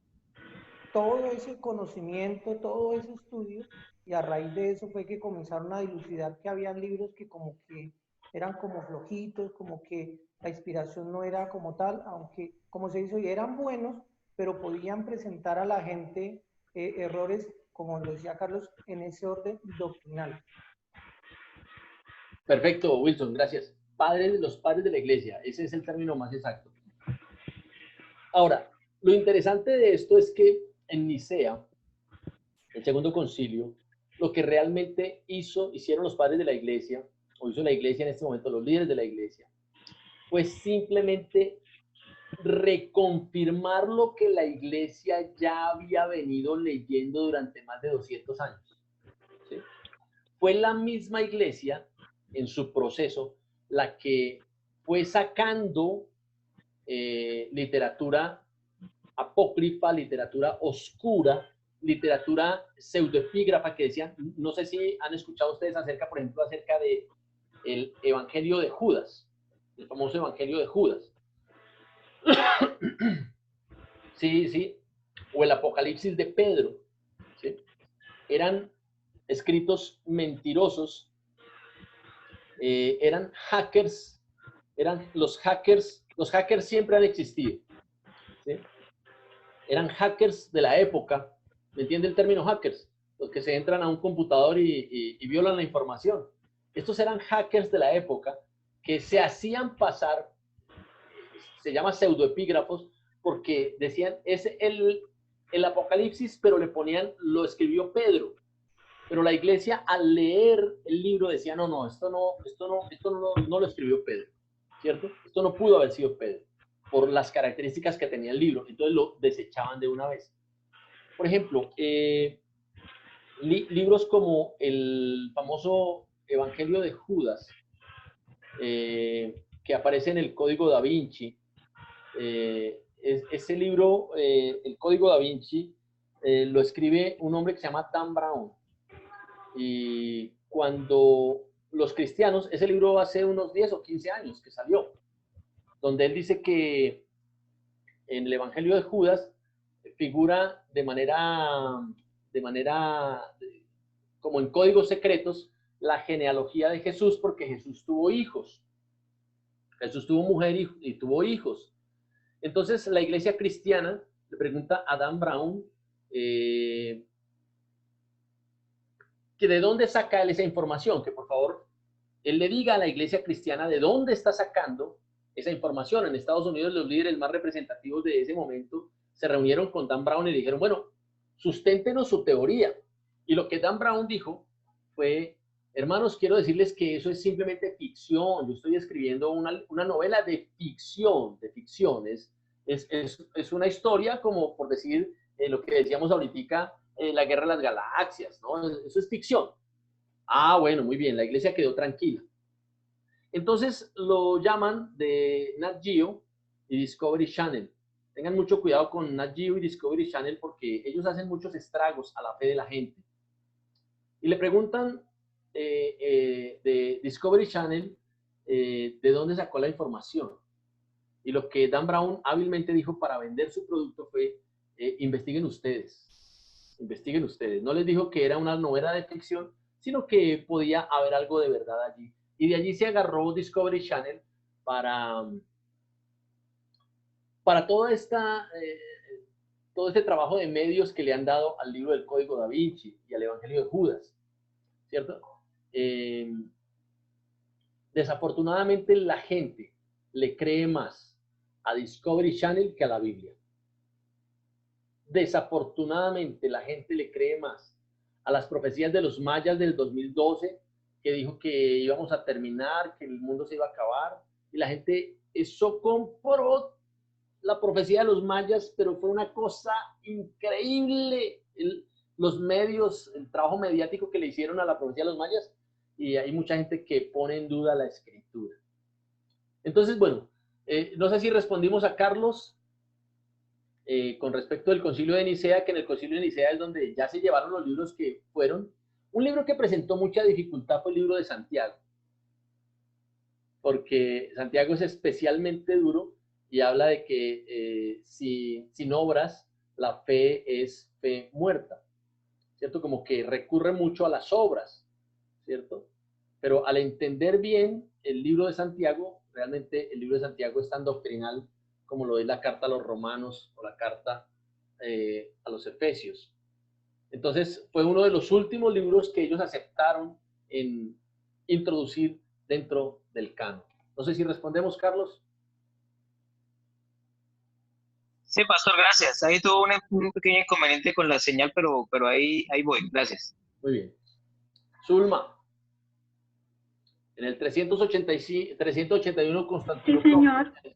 todo ese conocimiento, todo ese estudio, y a raíz de eso fue que comenzaron a dilucidar que habían libros que como que eran como flojitos, como que la inspiración no era como tal, aunque, como se dice hoy, eran buenos, pero podían presentar a la gente errores, como lo decía Carlos, en ese orden doctrinal. Perfecto, Wilson, gracias. Los padres de la iglesia, ese es el término más exacto. Ahora, lo interesante de esto es que en Nicea, el segundo concilio, lo que realmente hicieron los padres de la iglesia, o hizo la iglesia en este momento, los líderes de la iglesia, pues simplemente reconfirmar lo que la iglesia ya había venido leyendo durante más de 200 años. ¿Sí? Fue la misma iglesia, en su proceso, la que fue sacando literatura apócrifa, literatura oscura, literatura pseudoepígrafa que decían, no sé si han escuchado ustedes acerca, por ejemplo, acerca de el Evangelio de Judas, el famoso Evangelio de Judas. Sí, o el Apocalipsis de Pedro, ¿sí? Eran escritos mentirosos, eran hackers, los hackers siempre han existido, ¿sí? Eran hackers de la época. ¿Me entiende el término hackers? Los que se entran a un computador y violan la información. Estos eran hackers de la época que se hacían pasar, se llama pseudoepígrafos, porque decían, es el Apocalipsis, pero le ponían, lo escribió Pedro. Pero la iglesia al leer el libro decía, no, esto no lo escribió Pedro, ¿cierto? Esto no pudo haber sido Pedro, por las características que tenía el libro. Entonces lo desechaban de una vez. Por ejemplo, libros como el famoso Evangelio de Judas, que aparece en el Código Da Vinci. Ese libro, el Código Da Vinci, lo escribe un hombre que se llama Dan Brown. Y cuando los cristianos, ese libro hace unos 10 o 15 años que salió, donde él dice que en el Evangelio de Judas figura de manera como en códigos secretos la genealogía de Jesús, porque Jesús tuvo hijos. Jesús tuvo mujer y tuvo hijos. Entonces la iglesia cristiana le pregunta a Dan Brown que de dónde saca él esa información, que por favor él le diga a la iglesia cristiana de dónde está sacando esa información. En Estados Unidos los líderes más representativos de ese momento se reunieron con Dan Brown y le dijeron, bueno, susténtenos su teoría. Y lo que Dan Brown dijo fue, Hermanos, quiero decirles que eso es simplemente ficción. Yo estoy escribiendo una novela de ficción, es una historia como por decir lo que decíamos ahorita, la Guerra de las Galaxias, ¿no? Eso es ficción. Ah, bueno, muy bien, la iglesia quedó tranquila. Entonces lo llaman de Nat Geo y Discovery Channel. Tengan mucho cuidado con Nat Geo y Discovery Channel porque ellos hacen muchos estragos a la fe de la gente. Y le preguntan de Discovery Channel de dónde sacó la información. Y lo que Dan Brown hábilmente dijo para vender su producto fue, investiguen ustedes. Investiguen ustedes. No les dijo que era una novela de ficción, sino que podía haber algo de verdad allí. Y de allí se agarró Discovery Channel para todo este trabajo de medios que le han dado al libro del Código Da Vinci y al Evangelio de Judas, ¿cierto? Desafortunadamente la gente le cree más a Discovery Channel que a la Biblia. Desafortunadamente la gente le cree más a las profecías de los mayas del 2012, que dijo que íbamos a terminar, que el mundo se iba a acabar, y la gente eso compró la profecía de los mayas, pero fue una cosa increíble los medios, el trabajo mediático que le hicieron a la profecía de los mayas, y hay mucha gente que pone en duda la escritura. Entonces, bueno, no sé si respondimos a Carlos con respecto del Concilio de Nicea, que en el Concilio de Nicea es donde ya se llevaron los libros que fueron. Un libro que presentó mucha dificultad fue el libro de Santiago, porque Santiago es especialmente duro y habla de que sin obras la fe es fe muerta, ¿cierto? Como que recurre mucho a las obras, ¿cierto? Pero al entender bien el libro de Santiago, realmente el libro de Santiago es tan doctrinal como lo es la carta a los romanos o la carta a los efesios. Entonces fue uno de los últimos libros que ellos aceptaron en introducir dentro del canon. No sé si respondemos, Carlos. Sí, pastor, gracias. Ahí tuvo un pequeño inconveniente con la señal, pero ahí voy. Gracias. Muy bien. Zulma. En el 381 Constantino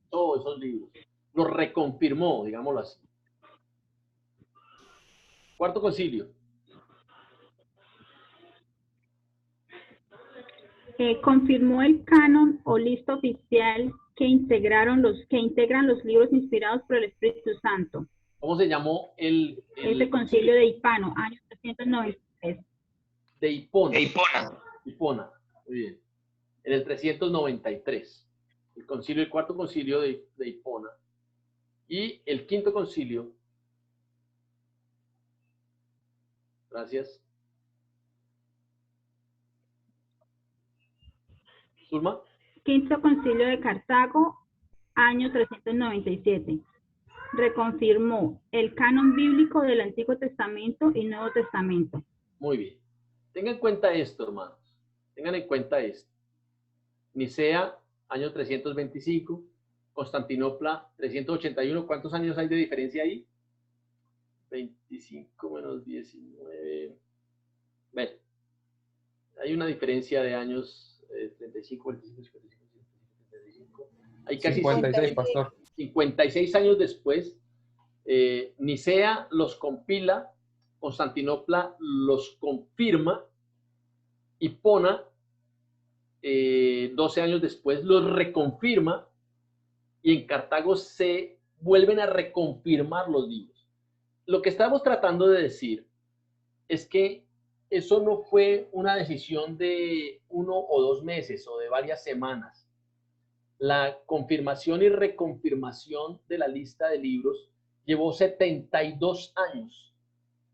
todos esos libros. Los reconfirmó, digámoslo así. Cuarto concilio. Confirmó el canon o lista oficial que integran los libros inspirados por el Espíritu Santo. ¿Cómo se llamó Ese concilio de Hipano, año 393. De Hipona. Hipona, muy bien. En el 393. El cuarto concilio de Hipona. Y el quinto concilio. Gracias. Zulma. Quinto concilio de Cartago, año 397. Reconfirmó el canon bíblico del Antiguo Testamento y Nuevo Testamento. Muy bien. Tengan en cuenta esto, hermanos. Tengan en cuenta esto. Nicea, año 325. Constantinopla, 381. ¿Cuántos años hay de diferencia ahí? 25 menos 19. Bueno, hay una diferencia de años 35, 45, 55, 55. Hay casi 56, pastor. 56 años después, Nicea los compila, Constantinopla los confirma, Hipona 12 años después los reconfirma y en Cartago se vuelven a reconfirmar los libros. Lo que estamos tratando de decir es que eso no fue una decisión de 1 o 2 meses o de varias semanas. La confirmación y reconfirmación de la lista de libros llevó 72 años.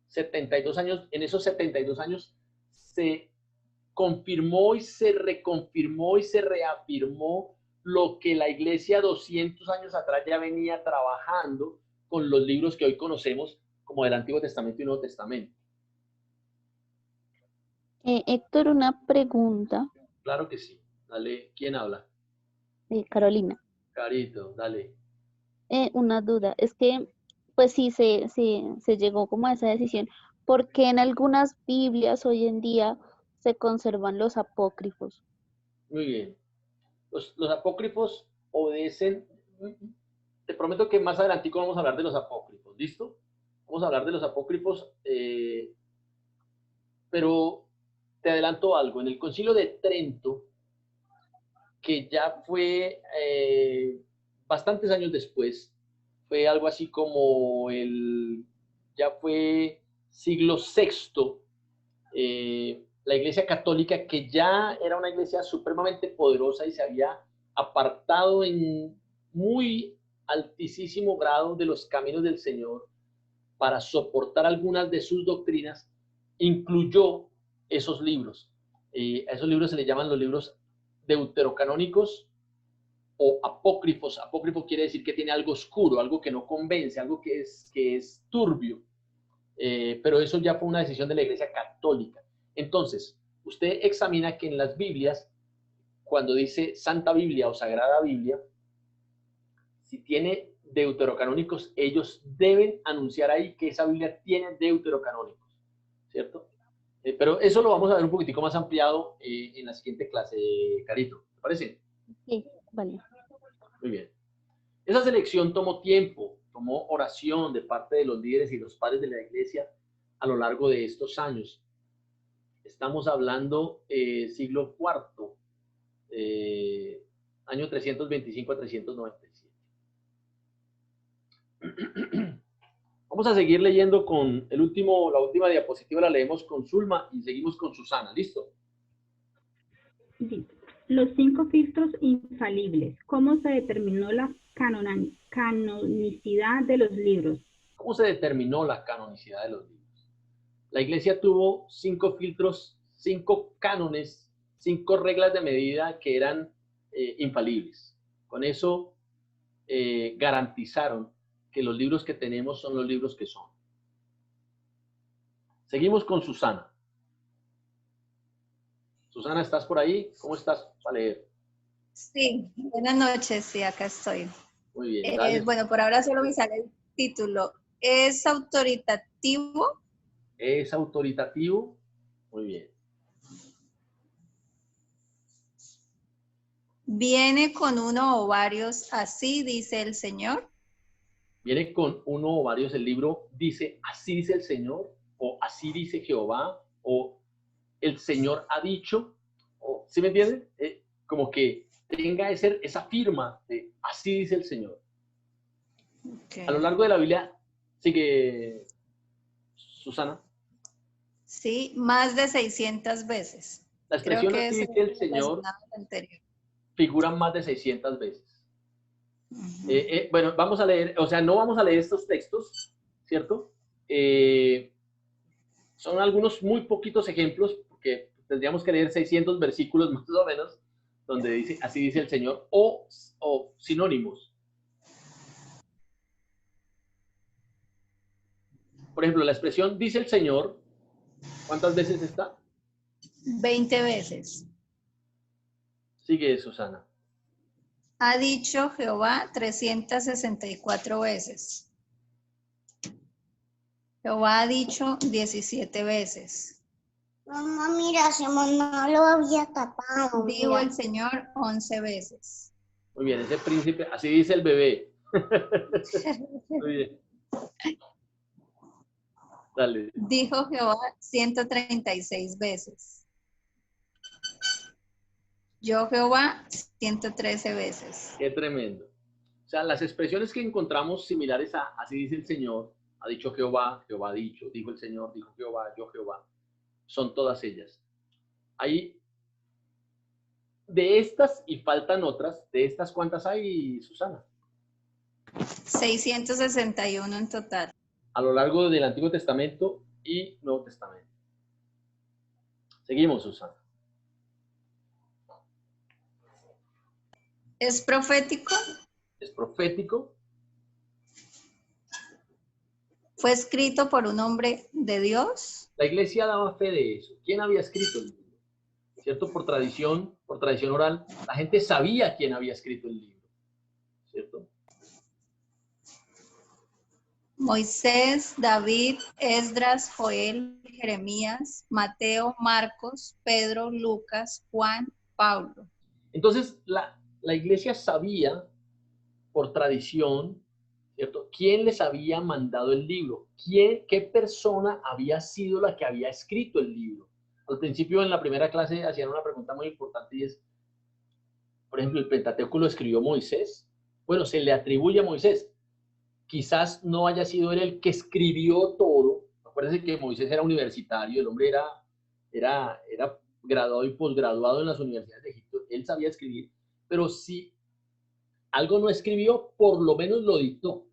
72 años, en esos 72 años se confirmó y se reconfirmó y se reafirmó lo que la iglesia 200 años atrás ya venía trabajando con los libros que hoy conocemos como del Antiguo Testamento y Nuevo Testamento. Héctor, una pregunta. Claro que sí. Dale, ¿quién habla? Carolina. Carito, dale. Una duda. Es que, pues sí, se llegó como a esa decisión. Porque en algunas Biblias hoy en día se conservan los apócrifos. Muy bien. Los apócrifos obedecen. Te prometo que más adelantico vamos a hablar de los apócrifos. ¿Listo? Vamos a hablar de los apócrifos. Pero te adelanto algo. En el Concilio de Trento, que ya fue bastantes años después, fue algo así como ya fue siglo VI, la Iglesia Católica, que ya era una iglesia supremamente poderosa y se había apartado en muy altísimo grado de los caminos del Señor para soportar algunas de sus doctrinas, incluyó esos libros. A esos libros se les llaman los libros deuterocanónicos o apócrifos. Apócrifo quiere decir que tiene algo oscuro, algo que no convence, algo que es turbio. Pero eso ya fue una decisión de la Iglesia Católica. Entonces, usted examina que en las Biblias, cuando dice Santa Biblia o Sagrada Biblia, si tiene deuterocanónicos, ellos deben anunciar ahí que esa Biblia tiene deuterocanónicos, ¿cierto? Pero eso lo vamos a ver un poquitico más ampliado en la siguiente clase, Carito. ¿Te parece? Sí, vale. Muy bien. Esa selección tomó tiempo, tomó oración de parte de los líderes y los padres de la iglesia a lo largo de estos años. Estamos hablando siglo IV, año 325 a 397. Vamos a seguir leyendo con la última diapositiva, la leemos con Zulma y seguimos con Susana. ¿Listo? Sí. Los 5 filtros infalibles. ¿Cómo se determinó la canonicidad de los libros? ¿Cómo se determinó la canonicidad de los libros? La iglesia tuvo 5 filtros, 5 cánones, 5 reglas de medida que eran infalibles. Con eso garantizaron que los libros que tenemos son los libros que son. Seguimos con Susana. Susana, ¿estás por ahí? ¿Cómo estás para leer? Sí, buenas noches, sí, acá estoy. Muy bien. Dale. Bueno, por ahora solo me sale el título. ¿Es autoritativo? ¿Es autoritativo? Muy bien. ¿Viene con uno o varios? Así dice el Señor. Viene con uno o varios. El libro dice, así dice el Señor, o así dice Jehová, o el Señor ha dicho, o, ¿sí me entienden? Como que tenga esa firma de así dice el Señor. Okay. A lo largo de la Biblia, sigue Susana. Sí, más de 600 veces. La expresión así dice el Señor figura más de 600 veces. Bueno, vamos a leer, o sea, no vamos a leer estos textos, ¿cierto? Son algunos muy poquitos ejemplos, porque tendríamos que leer 600 versículos más o menos, donde dice, así dice el Señor, o sinónimos. Por ejemplo, la expresión dice el Señor, ¿cuántas veces está? 20 veces. Sigue, Susana. Ha dicho Jehová 364 veces. Jehová ha dicho 17 veces. Mamá, mira, Simón no lo había tapado. Dijo el Señor 11 veces. Muy bien, ese príncipe, así dice el bebé. Muy bien. Dale. Dijo Jehová 136 veces. Yo Jehová 113 veces. Qué tremendo. O sea, las expresiones que encontramos similares a así dice el Señor, ha dicho Jehová, Jehová ha dicho, dijo el Señor, dijo Jehová, yo Jehová, son todas ellas. Hay de estas y faltan otras. ¿De estas cuántas hay, Susana? 661 en total. A lo largo del Antiguo Testamento y Nuevo Testamento. Seguimos, Susana. ¿Es profético? ¿Es profético? ¿Fue escrito por un hombre de Dios? La iglesia daba fe de eso. ¿Quién había escrito el libro? ¿Cierto? Por tradición oral, la gente sabía quién había escrito el libro. ¿Cierto? Moisés, David, Esdras, Joel, Jeremías, Mateo, Marcos, Pedro, Lucas, Juan, Pablo. Entonces, la iglesia sabía, por tradición, ¿cierto?, quién les había mandado el libro, qué persona había sido la que había escrito el libro. Al principio, en la primera clase, hacían una pregunta muy importante y es, por ejemplo, ¿el Pentateuco lo escribió Moisés? Bueno, se le atribuye a Moisés. Quizás no haya sido él el que escribió todo. Acuérdense que Moisés era universitario, el hombre era graduado y posgraduado en las universidades de Egipto. Él sabía escribir, pero si algo no escribió, por lo menos lo dictó,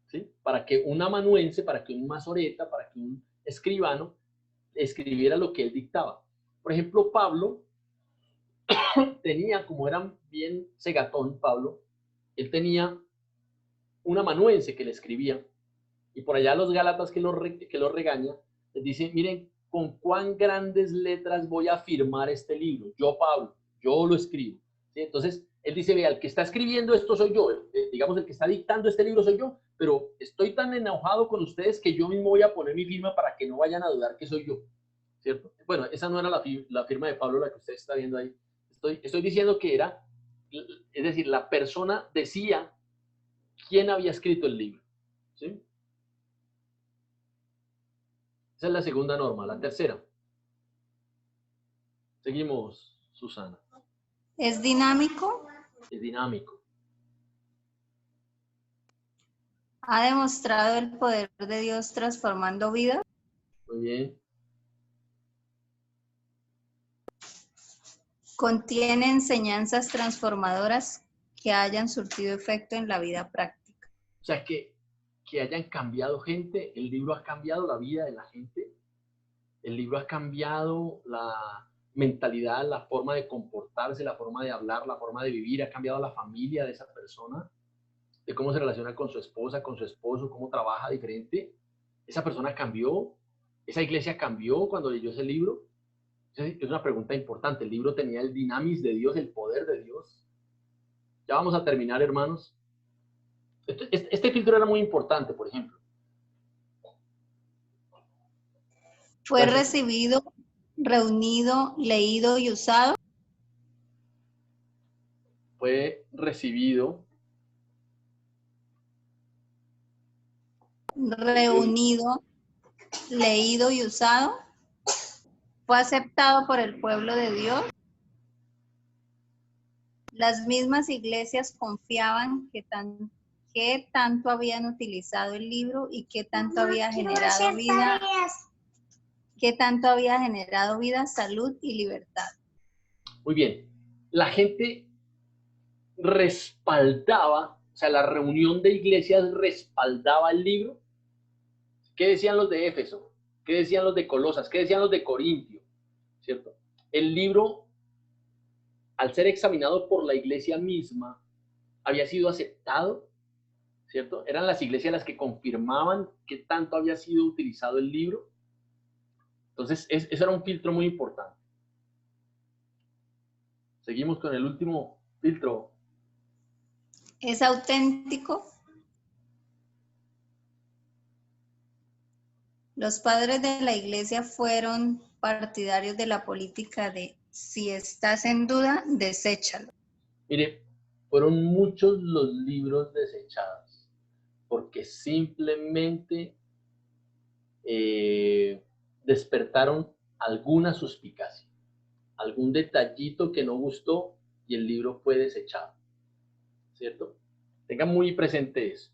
¿sí? Para que un amanuense, para que un mazoreta, para que un escribano escribiera lo que él dictaba. Por ejemplo, Pablo tenía, como era bien cegatón Pablo, él tenía un amanuense que le escribía, y por allá los Gálatas que lo regaña, les dice, miren, con cuán grandes letras voy a firmar este libro, yo Pablo, yo lo escribo, ¿sí? Entonces, él dice, vea, el que está escribiendo esto soy yo, digamos, el que está dictando este libro soy yo, pero estoy tan enojado con ustedes que yo mismo voy a poner mi firma para que no vayan a dudar que soy yo, ¿cierto? Bueno, esa no era la firma de Pablo, la que usted está viendo ahí. Estoy diciendo que era, es decir, la persona decía quién había escrito el libro, ¿sí? Esa es la segunda norma. La tercera. Seguimos, Susana. ¿Es dinámico? Es dinámico. ¿Ha demostrado el poder de Dios transformando vidas? Muy bien. ¿Contiene enseñanzas transformadoras que hayan surtido efecto en la vida práctica? O sea, que hayan cambiado gente, el libro ha cambiado la vida de la gente, el libro ha cambiado la mentalidad, la forma de comportarse, la forma de hablar, la forma de vivir, ha cambiado la familia de esa persona, de cómo se relaciona con su esposa, con su esposo, cómo trabaja diferente. Esa persona cambió, esa iglesia cambió cuando leyó ese libro. Es una pregunta importante. El libro tenía el dinamis de Dios, el poder de Dios. Ya vamos a terminar, hermanos. Este filtro era muy importante, por ejemplo. ¿Fue recibido, reunido, leído y usado? Fue recibido, reunido, leído y usado. ¿Fue aceptado por el pueblo de Dios? Las mismas iglesias confiaban que tanto habían utilizado el libro y que tanto había generado vida, salud y libertad. Muy bien. La gente respaldaba, o sea, la reunión de iglesias respaldaba el libro. ¿Qué decían los de Éfeso? ¿Qué decían los de Colosas? ¿Qué decían los de Corintio? ¿Cierto? El libro, al ser examinado por la iglesia misma, había sido aceptado, ¿cierto? Eran las iglesias las que confirmaban que tanto había sido utilizado el libro. Entonces, eso era un filtro muy importante. Seguimos con el último filtro. ¿Es auténtico? Los padres de la iglesia fueron partidarios de la política de si estás en duda, deséchalo. Mire, fueron muchos los libros desechados porque simplemente despertaron alguna suspicacia, algún detallito que no gustó y el libro fue desechado, ¿cierto? Tengan muy presente eso.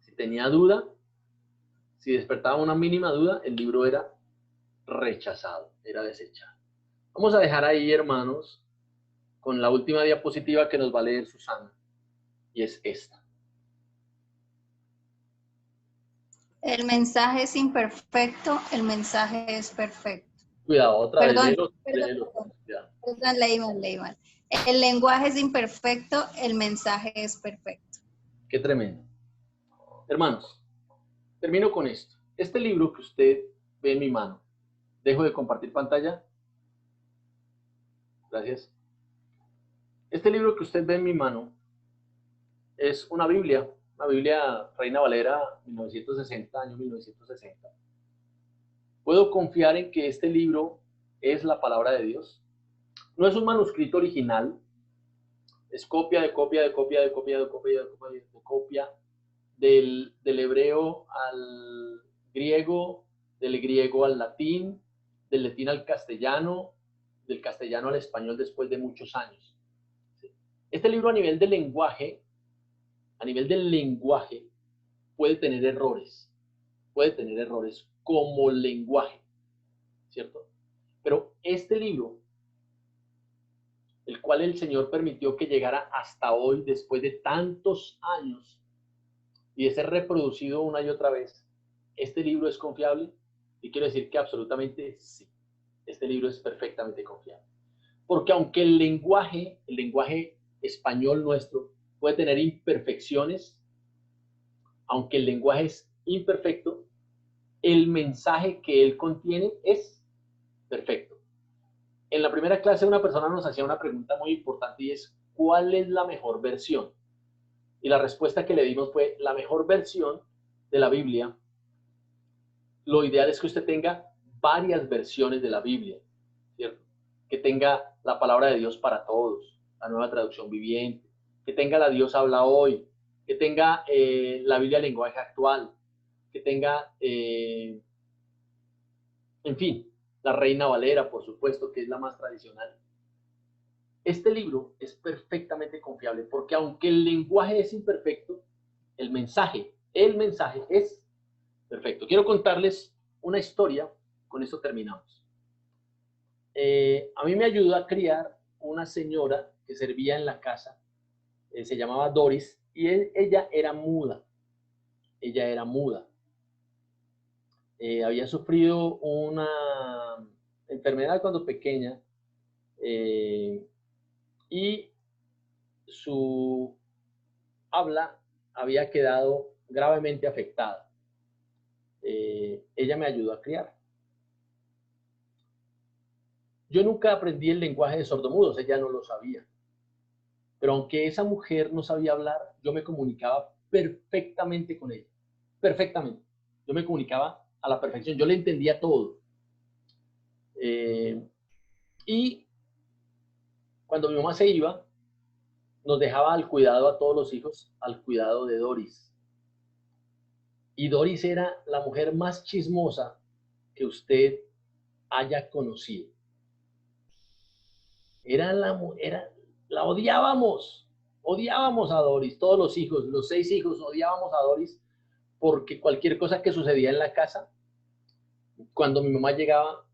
Si tenía duda, si despertaba una mínima duda, el libro era rechazado, era desechado. Vamos a dejar ahí, hermanos, con la última diapositiva que nos va a leer Susana, y es esta. El mensaje es imperfecto, el mensaje es perfecto. Cuidado, otra vez, léelo. Perdón, leí mal. El lenguaje es imperfecto, el mensaje es perfecto. Qué tremendo. Hermanos, termino con esto. Este libro que usted ve en mi mano, dejo de compartir pantalla. Gracias. Este libro que usted ve en mi mano es una Biblia una Biblia Reina Valera 1960, año 1960. Puedo confiar en que este libro es la palabra de Dios. No es un manuscrito original, es copia de copia de copia de copia de copia de copia de copia del hebreo al griego, del griego al latín, del latín al castellano, del castellano al español después de muchos años. Este libro a nivel del lenguaje, puede tener errores como lenguaje, ¿cierto? Pero este libro, el cual el Señor permitió que llegara hasta hoy, después de tantos años, y de ser reproducido una y otra vez, ¿este libro es confiable? Y quiero decir que absolutamente sí. Este libro es perfectamente confiable. Porque aunque el lenguaje español nuestro puede tener imperfecciones, aunque el lenguaje es imperfecto, el mensaje que él contiene es perfecto. En la primera clase una persona nos hacía una pregunta muy importante y es, ¿cuál es la mejor versión? Y la respuesta que le dimos fue, la mejor versión de la Biblia, lo ideal es que usted tenga varias versiones de la Biblia, ¿cierto? Que tenga la palabra de Dios para todos, la Nueva Traducción Viviente, que tenga la Dios habla hoy, que tenga la Biblia lenguaje actual, que tenga, en fin, la Reina Valera, por supuesto, que es la más tradicional. Este libro es perfectamente confiable porque aunque el lenguaje es imperfecto, el mensaje es perfecto. Quiero contarles una historia, con esto terminamos. A mí me ayudó a criar una señora que servía en la casa, se llamaba Doris, y ella era muda. Había sufrido una enfermedad cuando pequeña, y su habla había quedado gravemente afectada. Ella me ayudó a criar. Yo nunca aprendí el lenguaje de sordomudos, ella no lo sabía. Pero aunque esa mujer no sabía hablar, yo me comunicaba perfectamente con ella. Perfectamente. Yo me comunicaba a la perfección, yo le entendía todo. Y cuando mi mamá se iba, nos dejaba al cuidado a todos los hijos, al cuidado de Doris. Y Doris era la mujer más chismosa que usted haya conocido. La odiábamos a Doris, todos los hijos, los 6 hijos odiábamos a Doris porque cualquier cosa que sucedía en la casa, cuando mi mamá llegaba,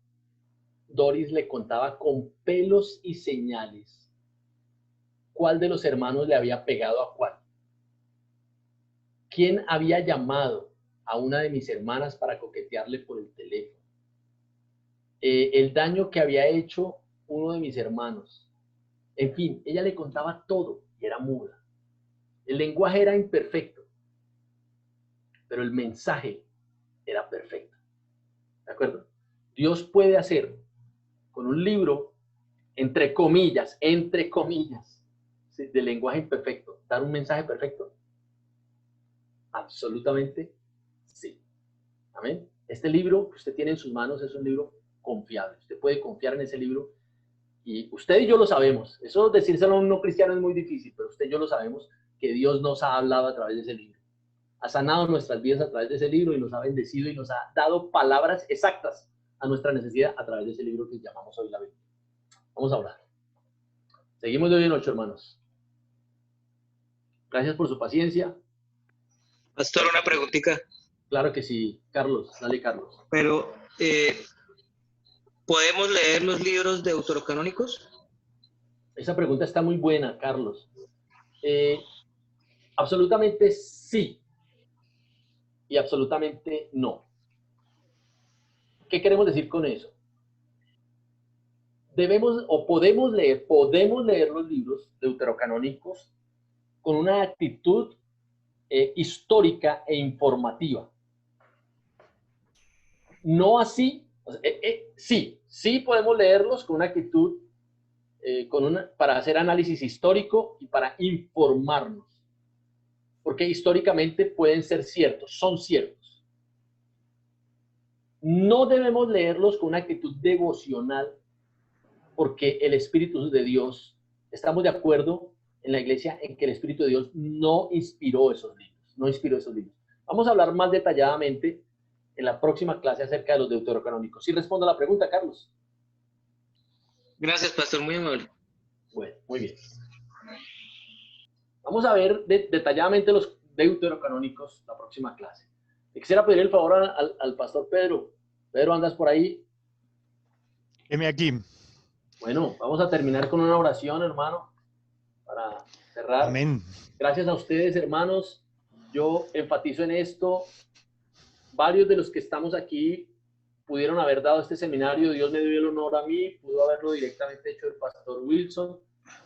Doris le contaba con pelos y señales cuál de los hermanos le había pegado a cuál. ¿Quién había llamado a una de mis hermanas para coquetearle por el teléfono? El daño que había hecho uno de mis hermanos. En fin, ella le contaba todo y era muda. El lenguaje era imperfecto, pero el mensaje era perfecto. ¿De acuerdo? Dios puede hacer con un libro, entre comillas, de lenguaje imperfecto, dar un mensaje perfecto. Absolutamente sí. Amén. Este libro que usted tiene en sus manos es un libro confiable. Usted puede confiar en ese libro y usted y yo lo sabemos. Eso decírselo a un no cristiano es muy difícil, pero usted y yo lo sabemos que Dios nos ha hablado a través de ese libro. Ha sanado nuestras vidas a través de ese libro y nos ha bendecido y nos ha dado palabras exactas a nuestra necesidad a través de ese libro que llamamos hoy la Biblia. Vamos a orar. Seguimos de hoy en 8, hermanos. Gracias por su paciencia. Pastor, una preguntita. Claro que sí, Carlos. Dale, Carlos. Pero, ¿podemos leer los libros deuterocanónicos? Esa pregunta está muy buena, Carlos. Absolutamente sí y absolutamente no. ¿Qué queremos decir con eso? Podemos leer los libros deuterocanónicos con una actitud histórica e informativa. No así, sí podemos leerlos con una actitud, para hacer análisis histórico y para informarnos. porque históricamente pueden ser ciertos, son ciertos. No debemos leerlos con una actitud devocional, porque el Espíritu de Dios, estamos de acuerdo en la iglesia en que el Espíritu de Dios no inspiró esos libros, Vamos a hablar más detalladamente en la próxima clase acerca de los deuterocanónicos. ¿Sí respondo a la pregunta, Carlos? Gracias, pastor, muy amable. Bueno, muy bien. Vamos a ver detalladamente los deuterocanónicos la próxima clase. Le quisiera pedir el favor al pastor Pedro. Pedro, ¿andas por ahí? Heme aquí. Bueno, vamos a terminar con una oración, hermano, para cerrar. Amén. Gracias a ustedes, hermanos. Yo enfatizo en esto. Varios de los que estamos aquí pudieron haber dado este seminario. Dios me dio el honor a mí. Pudo haberlo directamente hecho el pastor Wilson,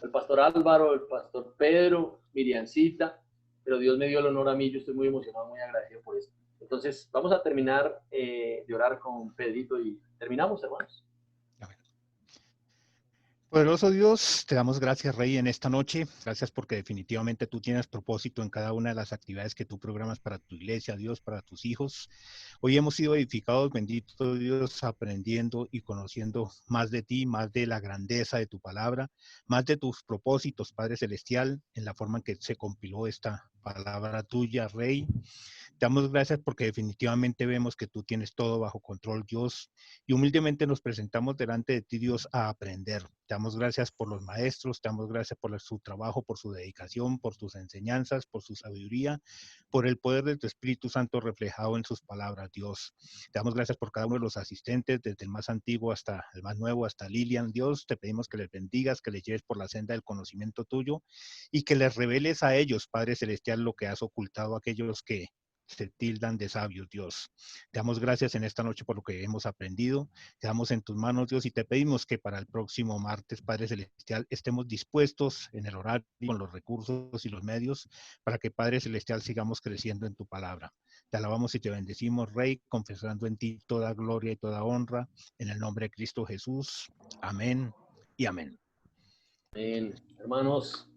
el pastor Álvaro, el pastor Pedro, Miriancita. Pero Dios me dio el honor a mí. Yo estoy muy emocionado, muy agradecido por esto. Entonces, vamos a terminar de orar con Pedrito y terminamos, hermanos. Poderoso Dios, te damos gracias, Rey, en esta noche. Gracias porque definitivamente tú tienes propósito en cada una de las actividades que tú programas para tu iglesia, Dios, para tus hijos. Hoy hemos sido edificados, bendito Dios, aprendiendo y conociendo más de ti, más de la grandeza de tu palabra, más de tus propósitos, Padre Celestial, en la forma en que se compiló esta palabra tuya, Rey. Te damos gracias porque definitivamente vemos que tú tienes todo bajo control, Dios, y humildemente nos presentamos delante de ti, Dios, a aprender. Te damos gracias por los maestros, te damos gracias por su trabajo, por su dedicación, por sus enseñanzas, por su sabiduría, por el poder de tu Espíritu Santo reflejado en sus palabras, Dios. Te damos gracias por cada uno de los asistentes, desde el más antiguo hasta el más nuevo, hasta Lilian, Dios. Te pedimos que les bendigas, que les lleves por la senda del conocimiento tuyo y que les reveles a ellos, Padre Celestial, lo que has ocultado a aquellos que se tildan de sabios, Dios. Te damos gracias en esta noche por lo que hemos aprendido. Te damos en tus manos, Dios, y te pedimos que para el próximo martes, Padre Celestial, estemos dispuestos en el horario, con los recursos y los medios, para que, Padre Celestial, sigamos creciendo en tu palabra. Te alabamos y te bendecimos, Rey, confesando en ti toda gloria y toda honra, en el nombre de Cristo Jesús. Amén y amén. Amén. Hermanos,